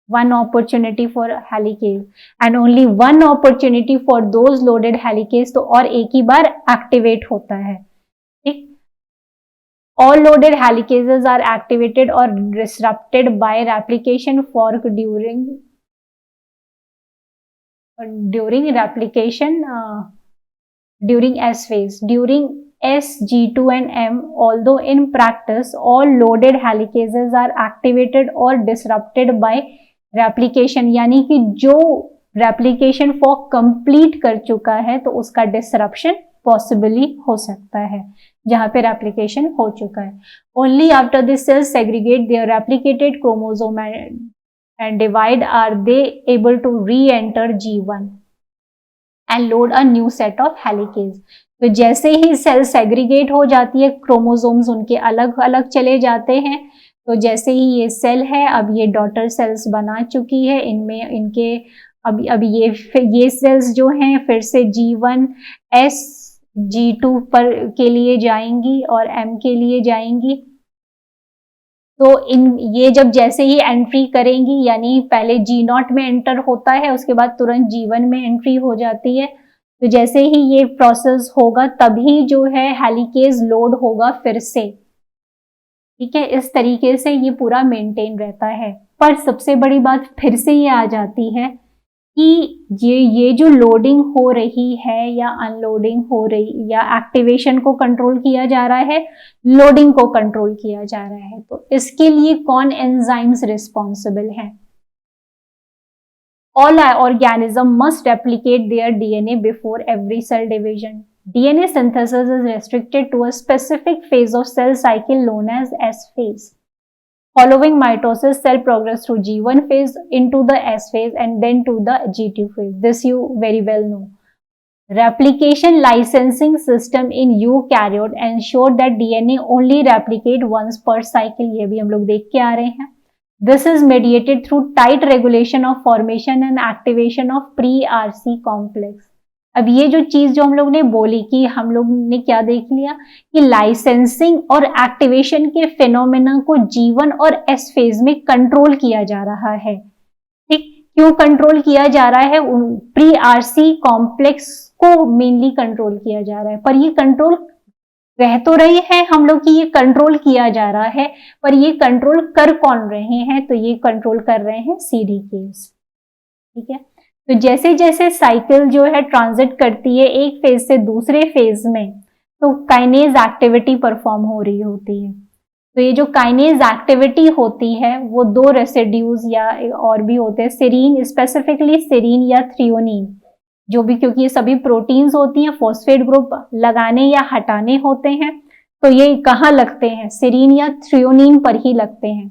one opportunity for helicase and only one opportunity for those loaded helicase, तो और एक ही बार एक्टिवेट होता है, ठीक। all loaded helicases are activated or disrupted by replication fork during S phase, during S, G2 and M, although in practice all loaded helicases are activated or disrupted by replication, यानी कि जो replication fork complete कर चुका है तो उसका disruption possibly हो सकता है जहां पे रेप्लिकेशन हो चुका है। Only after this cells segregate their replicated chromosome and divide are they able to re enter G1 and load a new set of helicase. तो जैसे ही सेल सेग्रीगेट हो जाती है, क्रोमोसोम्स उनके अलग अलग चले जाते हैं, तो जैसे ही ये सेल है अब ये डॉटर सेल्स बना चुकी है, इनमें इनके अब ये सेल्स जो हैं फिर से G1 S G2 पर के लिए जाएंगी और M के लिए जाएंगी। तो ये जब जैसे ही एंट्री करेंगी, यानी पहले G0 में एंटर होता है, उसके बाद तुरंत G1 में एंट्री हो जाती है। तो जैसे ही ये प्रोसेस होगा तभी जो है हेलिकेज लोड होगा फिर से। ठीक है, इस तरीके से ये पूरा मेंटेन रहता है। पर सबसे बड़ी बात फिर से ये आ जाती है कि ये जो लोडिंग हो रही है या अनलोडिंग हो रही, या एक्टिवेशन को कंट्रोल किया जा रहा है, लोडिंग को कंट्रोल किया जा रहा है, तो इसके लिए कौन एंजाइम्स रिस्पॉन्सिबल हैं? All organisms must replicate their DNA before every cell division. DNA synthesis is restricted to a specific phase of cell cycle known as S phase. Following mitosis, cell progress through G1 phase into the S phase and then to the G2 phase. This you very well know. Replication licensing system in eukaryote ensure that DNA only replicate once per cycle. ये भी हम लोग देख के आ रहे हैं. This is mediated through tight regulation of formation and activation of pre-RC complex. अब ये जो चीज जो हम लोग ने बोली कि हम लोग ने क्या देख लिया कि लाइसेंसिंग और एक्टिवेशन के फिनोमेना को G1 और S फेज में कंट्रोल किया जा रहा है। ठीक, क्यों कंट्रोल किया जा रहा है? प्री आरसी कॉम्प्लेक्स को मेनली कंट्रोल किया जा रहा है, पर ये कंट्रोल रह तो रही है हम लोग की ये कंट्रोल किया जा रहा है, पर ये कंट्रोल कर कौन रहे हैं? तो ये कंट्रोल कर रहे हैं CDKs। ठीक है, तो जैसे जैसे साइकिल जो है ट्रांजिट करती है एक फेज से दूसरे फेज में, तो काइनेज एक्टिविटी परफॉर्म हो रही होती है। तो ये जो काइनेज एक्टिविटी होती है वो दो रेसिड्यूज या और भी होते हैं, सेरीन, स्पेसिफिकली सेरीन या थ्रियोनीन, जो भी, क्योंकि ये सभी प्रोटीन्स होती हैं, फॉस्फेट ग्रुप लगाने या हटाने होते हैं, तो ये कहाँ लगते हैं? सेरीन या थ्रियोनीन पर ही लगते हैं।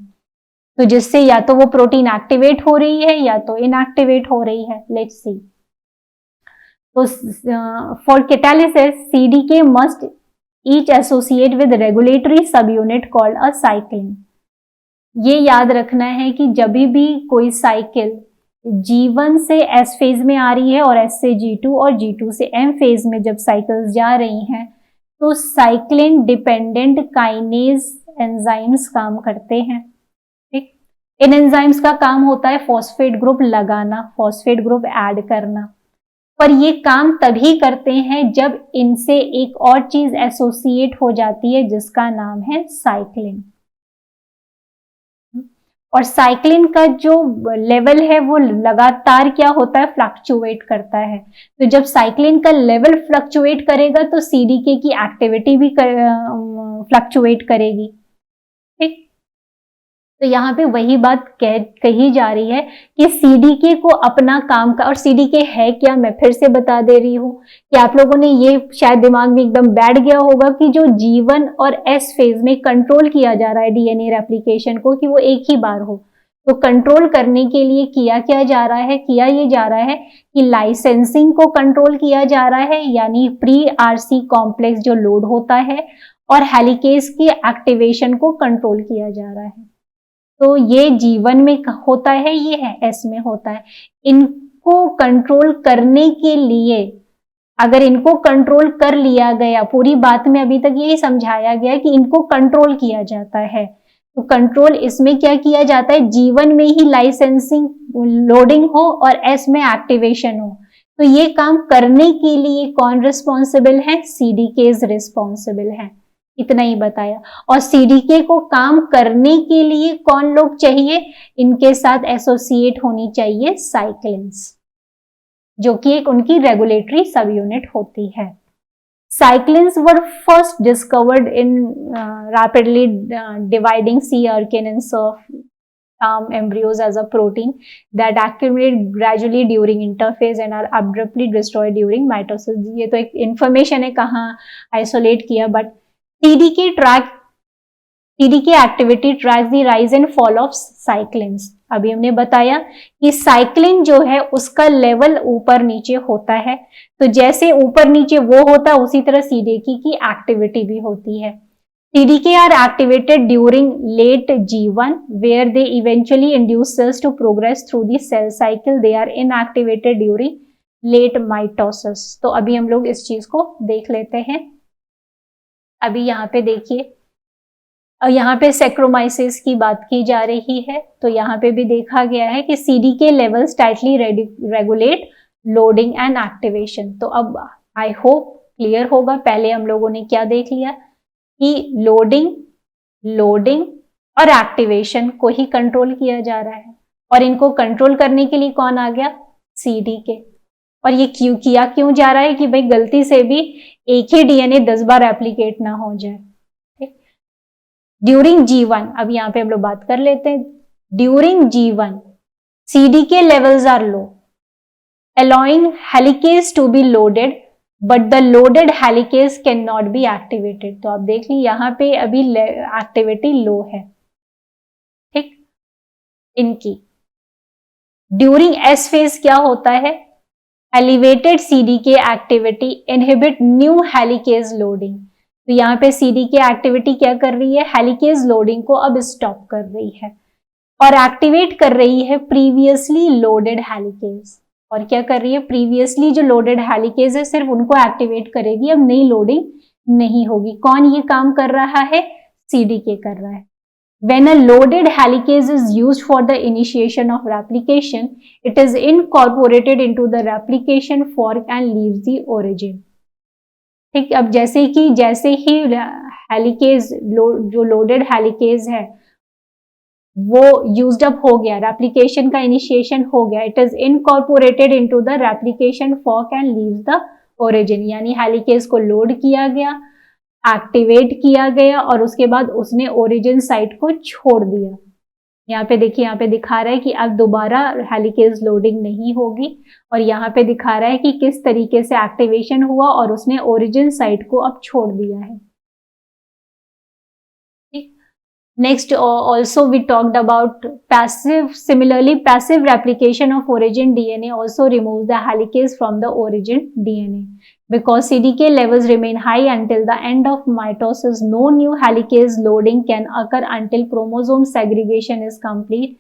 तो जिससे या तो वो प्रोटीन एक्टिवेट हो रही है या तो इनएक्टिवेट हो रही है। Let's see. तो for catalysis CDK must each associate with regulatory subunit called a cyclin. ये याद रखना है कि जब भी कोई साइकिल G1 से S फेज में आ रही है और S से G2 और G2 से M फेज में जब साइकिल्स जा रही हैं, तो साइक्लिन डिपेंडेंट काइनेज एंजाइम्स काम करते हैं। ठीक, इन एंजाइम्स का काम होता है फॉस्फेट ग्रुप लगाना, फॉस्फेट ग्रुप ऐड करना, पर ये काम तभी करते हैं जब इनसे एक और चीज एसोसिएट हो जाती है जिसका नाम है साइक्लिन। और साइक्लिन का जो लेवल है वो लगातार क्या होता है? फ्लक्चुएट करता है। तो जब साइक्लिन का लेवल फ्लक्चुएट करेगा तो CDK की एक्टिविटी भी फ्लक्चुएट करेगी। ठीक, तो यहाँ पे वही बात कही जा रही है कि CDK को अपना काम का, और CDK है क्या, मैं फिर से बता दे रही हूँ कि आप लोगों ने ये शायद दिमाग में एकदम बैठ गया होगा कि जो G1 और S फेज में कंट्रोल किया जा रहा है DNA रेप्लिकेशन को, कि वो एक ही बार हो। तो कंट्रोल करने के लिए किया क्या जा रहा है? किया ये जा रहा है कि लाइसेंसिंग को कंट्रोल किया जा रहा है, यानी प्री RC कॉम्प्लेक्स जो लोड होता है, और हेलिकेज की एक्टिवेशन को कंट्रोल किया जा रहा है। तो ये G1 में होता है, ये है S में होता है। इनको कंट्रोल करने के लिए, अगर इनको कंट्रोल कर लिया गया, पूरी बात में अभी तक यही समझाया गया कि इनको कंट्रोल किया जाता है, तो कंट्रोल इसमें क्या किया जाता है? G1 में ही लाइसेंसिंग लोडिंग हो और S में एक्टिवेशन हो। तो ये काम करने के लिए कौन रिस्पॉन्सिबल है? CDKs रिस्पॉन्सिबल है। इतना ही बताया। और CDK को काम करने के लिए कौन लोग चाहिए? इनके साथ एसोसिएट होनी चाहिए साइक्लिन्स, जो कि एक उनकी रेगुलेटरी सब यूनिट होती है। Cyclins were first discovered in rapidly dividing sea urchin and surf embryos as a protein that accumulate gradually during interphase and are abruptly destroyed during mitosis। ये तो एक इंफॉर्मेशन है, कहाँ आइसोलेट किया, but CDK activity tracks the rise and fall of cyclins. अभी हमने बताया कि साइक्लिन जो है उसका लेवल ऊपर नीचे होता है, तो जैसे ऊपर नीचे वो होता है उसी तरह CDK की एक्टिविटी भी होती है। CDK are activated during late G1 where they eventually induce cells to progress through the cell cycle. They are inactivated during late mitosis। तो अभी हम लोग इस चीज को देख लेते हैं। अभी यहाँ पे देखिए और यहाँ पे सैक्रोमाइसिस की बात की जा रही है, तो यहाँ पे भी देखा गया है कि CDK levels tightly regulate loading and activation. तो अब आई होप क्लियर होगा। पहले हम लोगों ने क्या देख लिया कि लोडिंग और एक्टिवेशन को ही कंट्रोल किया जा रहा है, और इनको कंट्रोल करने के लिए कौन आ गया, सीडीके। और ये क्यों जा रहा है कि भाई गलती से भी एक ही डीएनए 10 बार एप्लीकेट ना हो जाए। ड्यूरिंग G1, अब यहां पे हम लोग बात कर लेते हैं। During G1 CDK levels are low, allowing helicase to be loaded, but the loaded helicase cannot be activated। तो आप देख ली यहां पे अभी एक्टिविटी लो है, ठीक, इनकी। ड्यूरिंग S फेज क्या होता है, elevated CDK activity inhibit new helicase loading. तो यहाँ पे सीडीके एक्टिविटी क्या कर रही है, हेलिकेज लोडिंग को अब स्टॉप कर रही है और एक्टिवेट कर रही है प्रीवियसली लोडेड हेलिकेज। और क्या कर रही है, प्रीवियसली जो लोडेड हेलिकेज है सिर्फ उनको एक्टिवेट करेगी, अब नई लोडिंग नहीं होगी। कौन ये काम कर रहा है, सीडीके कर रहा है। When a loaded helicase is used for the initiation of replication, it is incorporated into the replication fork and leaves the origin। ठीक, अब जैसे ही हेलिकेज जो लोडेड हेलिकेज है वो यूज्ड अप हो गया, रेप्लिकेशन का इनिशिएशन हो गया, it is incorporated into the replication fork and leaves the origin. यानी हेलिकेज को लोड किया गया, एक्टिवेट किया गया और उसके बाद उसने ओरिजिन साइट को छोड़ दिया। यहाँ पे देखिए, यहाँ पे दिखा रहा है कि अब दोबारा हेलिकेज लोडिंग नहीं होगी, और यहाँ पे दिखा रहा है कि किस तरीके से एक्टिवेशन हुआ और उसने ओरिजिन साइट को अब छोड़ दिया है। Next, also we talked about passive. Similarly, passive replication of origin DNA also removes the helicase from the origin DNA. Because CDK levels remain high until the end of mitosis, no new helicase loading can occur until chromosome segregation is complete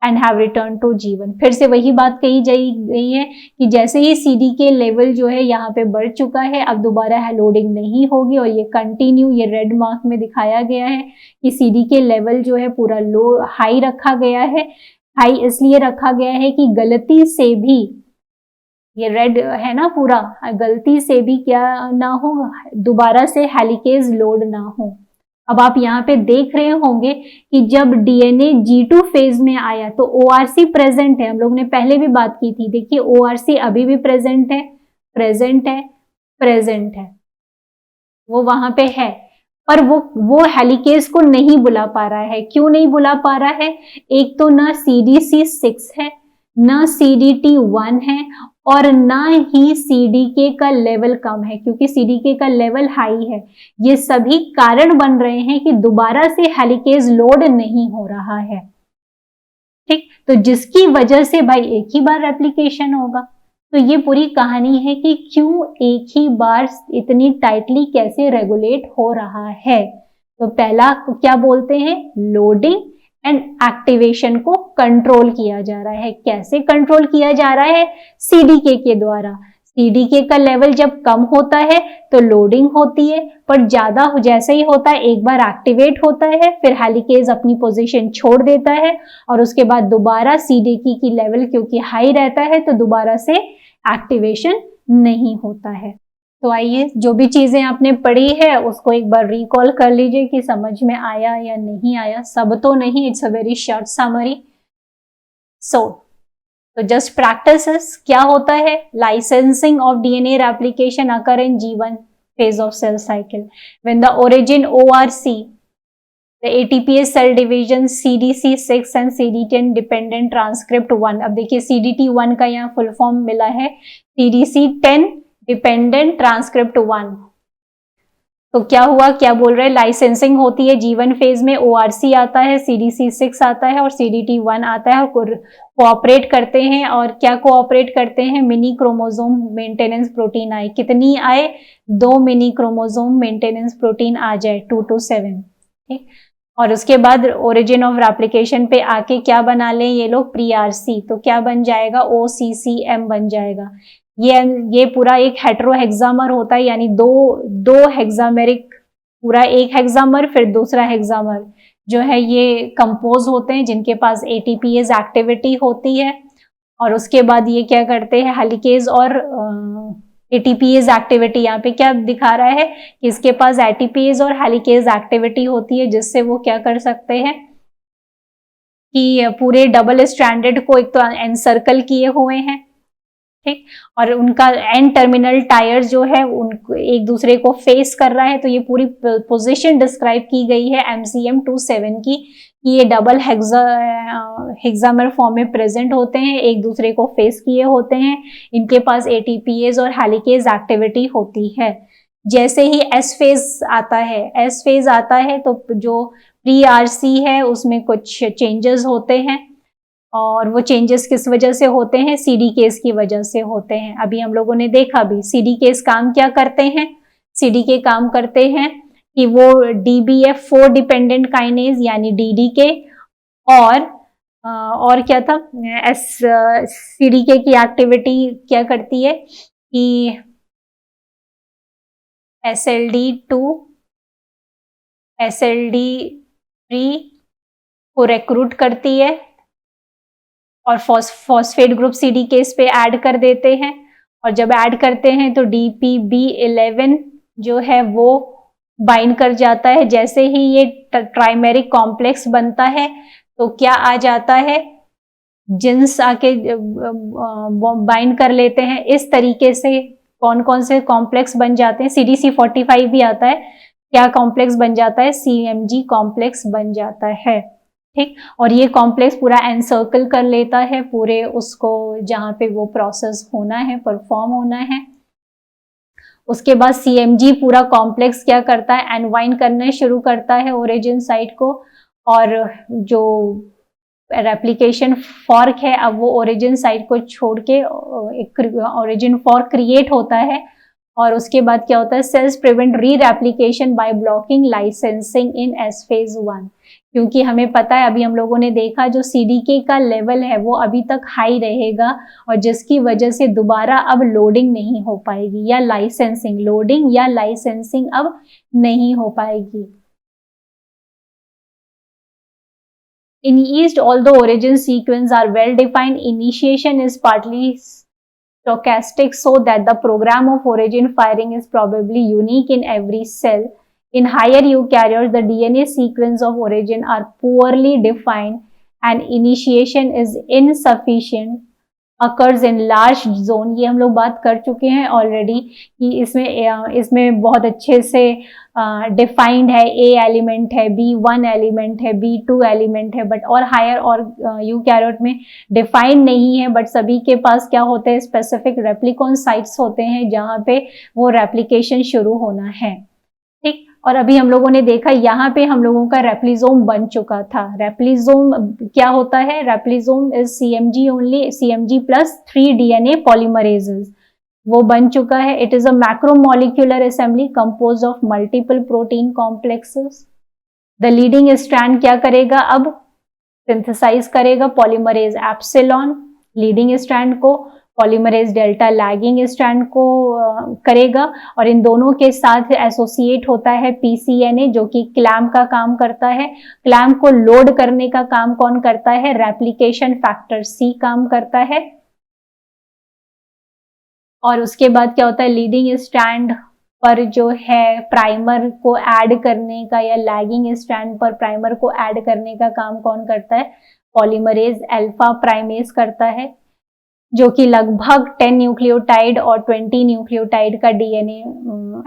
and have returned to G1। फिर से वही बात कही गई है कि जैसे ही CDK level जो है यहाँ पे बढ़ चुका है, अब दोबारा लोडिंग नहीं होगी। और ये कंटिन्यू, ये रेड मार्क में दिखाया गया है कि सीडीके लेवल जो है पूरा लो हाई रखा गया है। हाई इसलिए रखा गया है कि गलती से भी, ये रेड है ना पूरा, गलती से भी क्या ना हो, दोबारा से हेलिकेज लोड ना हो। अब आप यहाँ पे देख रहे होंगे कि जब डीएनए G2 फेज में आया तो ORC प्रेजेंट है, हम लोग ने पहले भी बात की थी। देखिए ORC अभी भी प्रेजेंट है, वो वहां पे है, पर वो हेलिकेज को नहीं बुला पा रहा है। क्यों नहीं बुला पा रहा है, एक तो ना CDC6 है, ना CDT1 है, और ना ही सीडीके का लेवल कम है, क्योंकि सीडीके का लेवल हाई है। ये सभी कारण बन रहे हैं कि दोबारा से हेलिकेज लोड नहीं हो रहा है, ठीक। तो जिसकी वजह से भाई एक ही बार रेप्लिकेशन होगा। तो ये पूरी कहानी है कि क्यों एक ही बार इतनी टाइटली कैसे रेगुलेट हो रहा है। तो पहला क्या बोलते हैं, लोडिंग एंड एक्टिवेशन को कंट्रोल किया जा रहा है। कैसे कंट्रोल किया जा रहा है, सीडीके के द्वारा। सीडीके का लेवल जब कम होता है तो लोडिंग होती है, पर ज्यादा जैसे ही होता है एक बार एक्टिवेट होता है, फिर हेलिकेज अपनी पोजीशन छोड़ देता है और उसके बाद दोबारा सीडीके की लेवल क्योंकि हाई रहता है तो दोबारा से एक्टिवेशन नहीं होता है। तो आइए, जो भी चीजें आपने पढ़ी है उसको एक बार रिकॉल कर लीजिए कि समझ में आया या नहीं आया। सब तो नहीं, it's a very short summary. तो जस्ट प्रैक्टिस। क्या होता है, licensing of DNA replication occur in G1 phase of cell cycle when the origin ORC, the ATPase cell division CDC6 and CD10 dependent transcript 1। अब देखिए CDT1 का यहाँ full form मिला है CDC10 डिपेंडेंट ट्रांसक्रिप्ट 1। तो क्या हुआ, क्या बोल रहे हैं, लाइसेंसिंग होती है G1 फेज में, ORC आता है, CDC6 आता है और CDT1 आता है, और कोऑपरेट करते हैं। और क्या कोऑपरेट करते हैं, मिनी क्रोमोसोम मेंटेनेंस प्रोटीन आए। कितनी आए, 2 मिनी क्रोमोसोम मेंटेनेंस प्रोटीन आ जाए, 2 to 7, ठीक। और उसके बाद ओरिजिन ऑफ रेप्लिकेशन पे आके क्या बना लें ये लोग, प्री RC। तो क्या बन जाएगा, OCCM बन जाएगा। ये पूरा एक हेटेरोहेक्सामर होता है, यानी दो हेक्सामेरिक पूरा एक हेक्सामर, फिर दूसरा हेक्सामर जो है ये कंपोज होते हैं जिनके पास एटीपीएज एक्टिविटी होती है, और उसके बाद ये क्या करते हैं, हेलिकेज और एटीपीएज एक्टिविटी, यहाँ पे क्या दिखा रहा है कि इसके पास एटीपीएज और हेलिकेज एक्टिविटी होती है, जिससे वो क्या कर सकते हैं कि पूरे डबल स्ट्रैंडेड को एक तो एनसर्कल किए हुए हैं, ठीक, और उनका एंड टर्मिनल टायर जो है उनको एक दूसरे को फेस कर रहा है। तो ये पूरी पोजीशन डिस्क्राइब की गई है MCM 27 की, कि ये डबल हेक्सामर फॉर्म में प्रेजेंट होते हैं, एक दूसरे को फेस किए होते हैं, इनके पास एटीपीएज और हेलिकेज एक्टिविटी होती है। जैसे ही एस फेज आता है तो जो प्री आरसी है उसमें कुछ चेंजेस होते हैं, और वो चेंजेस किस वजह से होते हैं, सीडी केस की वजह से होते हैं। अभी हम लोगों ने देखा भी सीडी केस काम क्या करते हैं, सीडी के काम करते हैं कि वो DBF4 डिपेंडेंट काइनेज यानी DDK और क्या था, CDK की एक्टिविटी क्या करती है कि SLD2 SLD3 को रिक्रूट करती है और फॉस्फेट ग्रुप सीडी केस पे ऐड कर देते हैं, और जब ऐड करते हैं तो DPB11 जो है वो बाइंड कर जाता है। जैसे ही ये ट्राइमेरिक कॉम्प्लेक्स बनता है तो क्या आ जाता है, जिन्स आके बाइंड कर लेते हैं। इस तरीके से कौन कौन से कॉम्प्लेक्स बन जाते हैं, CDC45 भी आता है, क्या कॉम्प्लेक्स बन जाता है, CMG कॉम्प्लेक्स बन जाता है, ठीक। और ये कॉम्प्लेक्स पूरा एनसर्कल कर लेता है पूरे उसको जहां पे वो प्रोसेस होना है, परफॉर्म होना है। उसके बाद CMG पूरा कॉम्प्लेक्स क्या करता है, अनवाइंड करना शुरू करता है ओरिजिन साइट को, और जो रेप्लिकेशन फॉर्क है अब वो ओरिजिन साइट को छोड़ के एक ओरिजिन फॉर्क क्रिएट होता है, और उसके बाद क्या होता है, सेल्स प्रिवेंट री replication by blocking licensing in S phase 1, क्योंकि हमें पता है, अभी हम लोगों ने देखा जो CDK का लेवल है वो अभी तक हाई रहेगा, और जिसकी वजह से दोबारा अब लोडिंग नहीं हो पाएगी, या लाइसेंसिंग, लोडिंग या लाइसेंसिंग अब नहीं हो पाएगी। In yeast, although origin sequence are well defined, initiation is partly stochastic so that the program of origin firing is probably unique in every cell. In higher eukaryotes, the DNA sequence of origin are poorly defined and initiation is insufficient, occurs in large zone। ये हम लोग बात कर चुके हैं already कि इसमें बहुत अच्छे से डिफाइंड है, A एलिमेंट है, B1 एलिमेंट है, B2 एलिमेंट है, बट और हायर और यूकैरियोट में डिफाइंड नहीं है, बट सभी के पास क्या होते हैं, स्पेसिफिक रेप्लिकॉन साइट्स होते हैं जहाँ पे वो रेप्लिकेशन शुरू होना है, ठीक। और अभी हम लोगों ने देखा यहाँ पे हम लोगों का रेप्लिजोम बन चुका था। रेप्लिजोम क्या होता है, replisome is CMG only, CMG plus 3 DNA polymerases, वो बन चुका है। It is a macromolecular assembly compose of multiple protein complexes. The leading strand क्या करेगा, अब सिंथेसाइज करेगा पॉलीमरेज एप्सिलॉन लीडिंग स्ट्रैंड को, पॉलीमरेज डेल्टा लैगिंग स्ट्रैंड को करेगा, और इन दोनों के साथ एसोसिएट होता है PCNA जो कि क्लैम्प का काम करता है। क्लैम्प को लोड करने का काम कौन करता है, रेप्लिकेशन फैक्टर C काम करता है। और उसके बाद क्या होता है, लीडिंग स्ट्रैंड पर जो है प्राइमर को ऐड करने का, या लैगिंग स्ट्रैंड पर प्राइमर को ऐड करने का काम कौन करता है, पॉलीमरेज अल्फा प्राइमेज करता है, जो कि लगभग 10 न्यूक्लियोटाइड और 20 न्यूक्लियोटाइड का DNA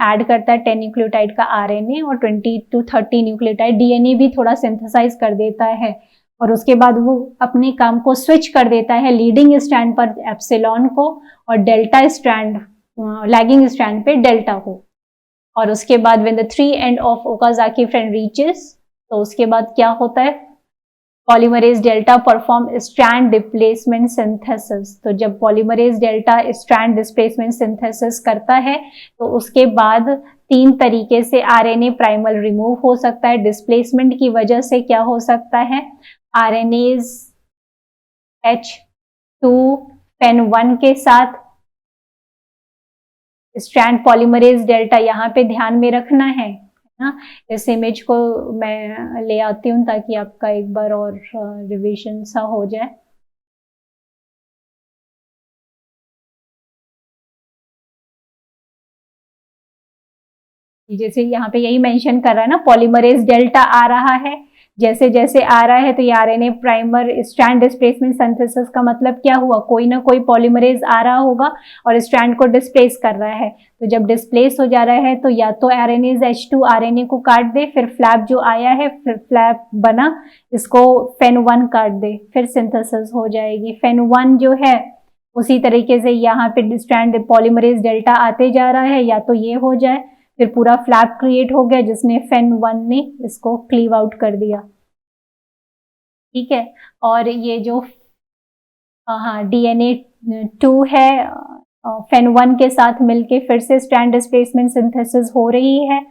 ऐड करता है, 10 न्यूक्लियोटाइड का RNA और 20 to 30 न्यूक्लियोटाइड DNA भी थोड़ा सिंथेसाइज कर देता है, और उसके बाद वो अपने काम को स्विच कर देता है लीडिंग स्ट्रैंड पर एप्सिलॉन को, और डेल्टा स्ट्रैंड लैगिंग स्ट्रैंड पे डेल्टा को। और उसके बाद when the 3 end of Okazaki friend reaches, तो उसके बाद क्या होता है, polymerase delta perform strand displacement synthesis. तो जब polymerase delta strand displacement synthesis करता है तो उसके बाद 3 तरीके से RNA प्राइमर रिमूव हो सकता है। डिस्प्लेसमेंट की वजह से क्या हो सकता है, RNAs H2PEN1 के साथ स्ट्रैंड पॉलीमरेज डेल्टा, यहाँ पे ध्यान में रखना है हाँ, इस इमेज को मैं ले आती हूँ ताकि आपका एक बार और रिवीजन सा हो जाए। जैसे यहाँ पे यही मेंशन कर रहा है ना, पॉलीमरेज डेल्टा आ रहा है, जैसे जैसे आ रहा है तो ये RNA primer strand displacement synthesis का मतलब क्या हुआ, कोई ना कोई पॉलीमरेज आ रहा होगा और स्ट्रैंड को डिस्प्लेस कर रहा है। तो जब डिस्प्लेस हो जा रहा है तो या तो आरएनएज H2 आरएनए को काट दे, फिर फ्लैप जो आया है, फिर फ्लैप बना, इसको फेन 1 काट दे, फिर सिंथेसिस हो जाएगी। फेन 1 जो है उसी तरीके से यहाँ पे स्ट्रैंड पॉलीमरेज डेल्टा आते जा रहा है, या तो ये हो जाए, फिर पूरा फ्लैप क्रिएट हो गया जिसने फेन 1 ने इसको क्लीव आउट कर दिया। ठीक है, और ये जो हाँ DNA2 है फेन 1 के साथ मिलके फिर से स्ट्रैंड डिस्प्लेसमेंट सिंथेसिस हो रही है।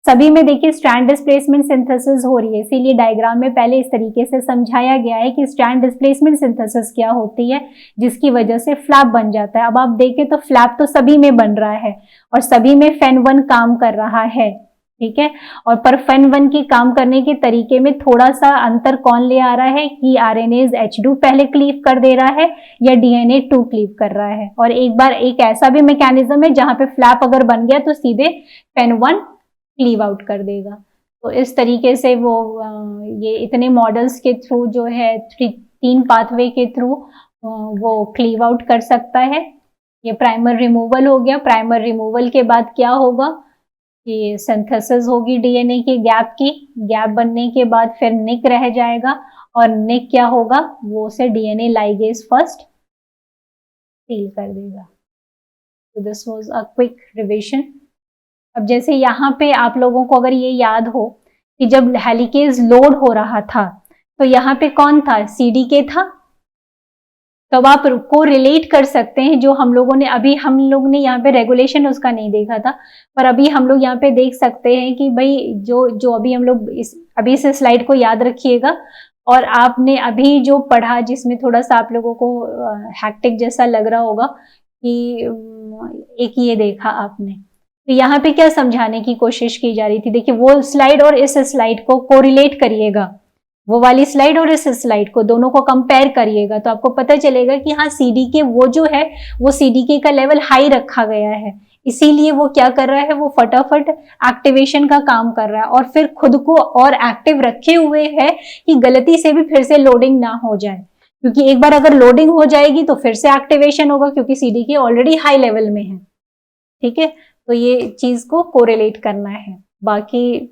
सभी में देखिए स्ट्रैंड डिस्प्लेसमेंट सिंथेसिस हो रही है, इसीलिए डायग्राम में पहले इस तरीके से समझाया गया है कि स्ट्रैंड डिस्प्लेसमेंट सिंथेसिस क्या होती है, जिसकी वजह से फ्लैप बन जाता है। अब आप देखें तो फ्लैप तो सभी में बन रहा है और सभी में फेन 1 काम कर रहा है, ठीक है। और पर फेन 1 की काम करने के तरीके में थोड़ा सा अंतर कौन ले आ रहा है कि आरएनएज H2 पहले क्लीव कर दे रहा है या DNA2 क्लीव कर रहा है। और एक बार एक ऐसा भी मैकेनिज्म है जहां पे फ्लैप अगर बन गया तो सीधे फेन 1 क्लीव आउट कर देगा। तो इस तरीके से वो ये इतने मॉडल्स के थ्रू जो है 3 पाथवे के थ्रू वो क्लीव आउट कर सकता है। ये प्राइमर रिमूवल हो गया। प्राइमर रिमूवल के बाद क्या होगा कि सिंथेसिस होगी डीएनए के गैप की, गैप बनने के बाद फिर निक रह जाएगा और निक क्या होगा, वो उसे डीएनए लाइगेज फर्स्ट सील कर देगा। तो this was a quick revision. अब जैसे यहाँ पे आप लोगों को अगर ये याद हो कि जब हेलिकेज लोड हो रहा था तो यहाँ पे कौन था, सीडीके था। तो अब आप को रिलेट कर सकते हैं जो हम लोगों ने अभी, हम लोग ने यहाँ पे रेगुलेशन उसका नहीं देखा था, पर अभी हम लोग यहाँ पे देख सकते हैं कि भाई जो अभी हम लोग अभी से स्लाइड को याद रखिएगा। और आपने अभी जो पढ़ा जिसमें थोड़ा सा आप लोगों को हैक्टिक जैसा लग रहा होगा कि एक ये देखा आपने, तो यहाँ पे क्या समझाने की कोशिश की जा रही थी, देखिए वो स्लाइड और इस स्लाइड को कोरिलेट करिएगा, वो वाली स्लाइड और इस स्लाइड को दोनों को कंपेयर करिएगा तो आपको पता चलेगा कि हाँ सीडीके वो जो है वो सीडीके का लेवल हाई रखा गया है, इसीलिए वो क्या कर रहा है, वो फटाफट एक्टिवेशन का काम कर रहा है और फिर खुद को और एक्टिव रखे हुए है कि गलती से भी फिर से लोडिंग ना हो जाए, क्योंकि एक बार अगर लोडिंग हो जाएगी तो फिर से एक्टिवेशन होगा क्योंकि सीडीके ऑलरेडी हाई लेवल में है। ठीक है, तो ये चीज को कोरिलेट करना है। बाकी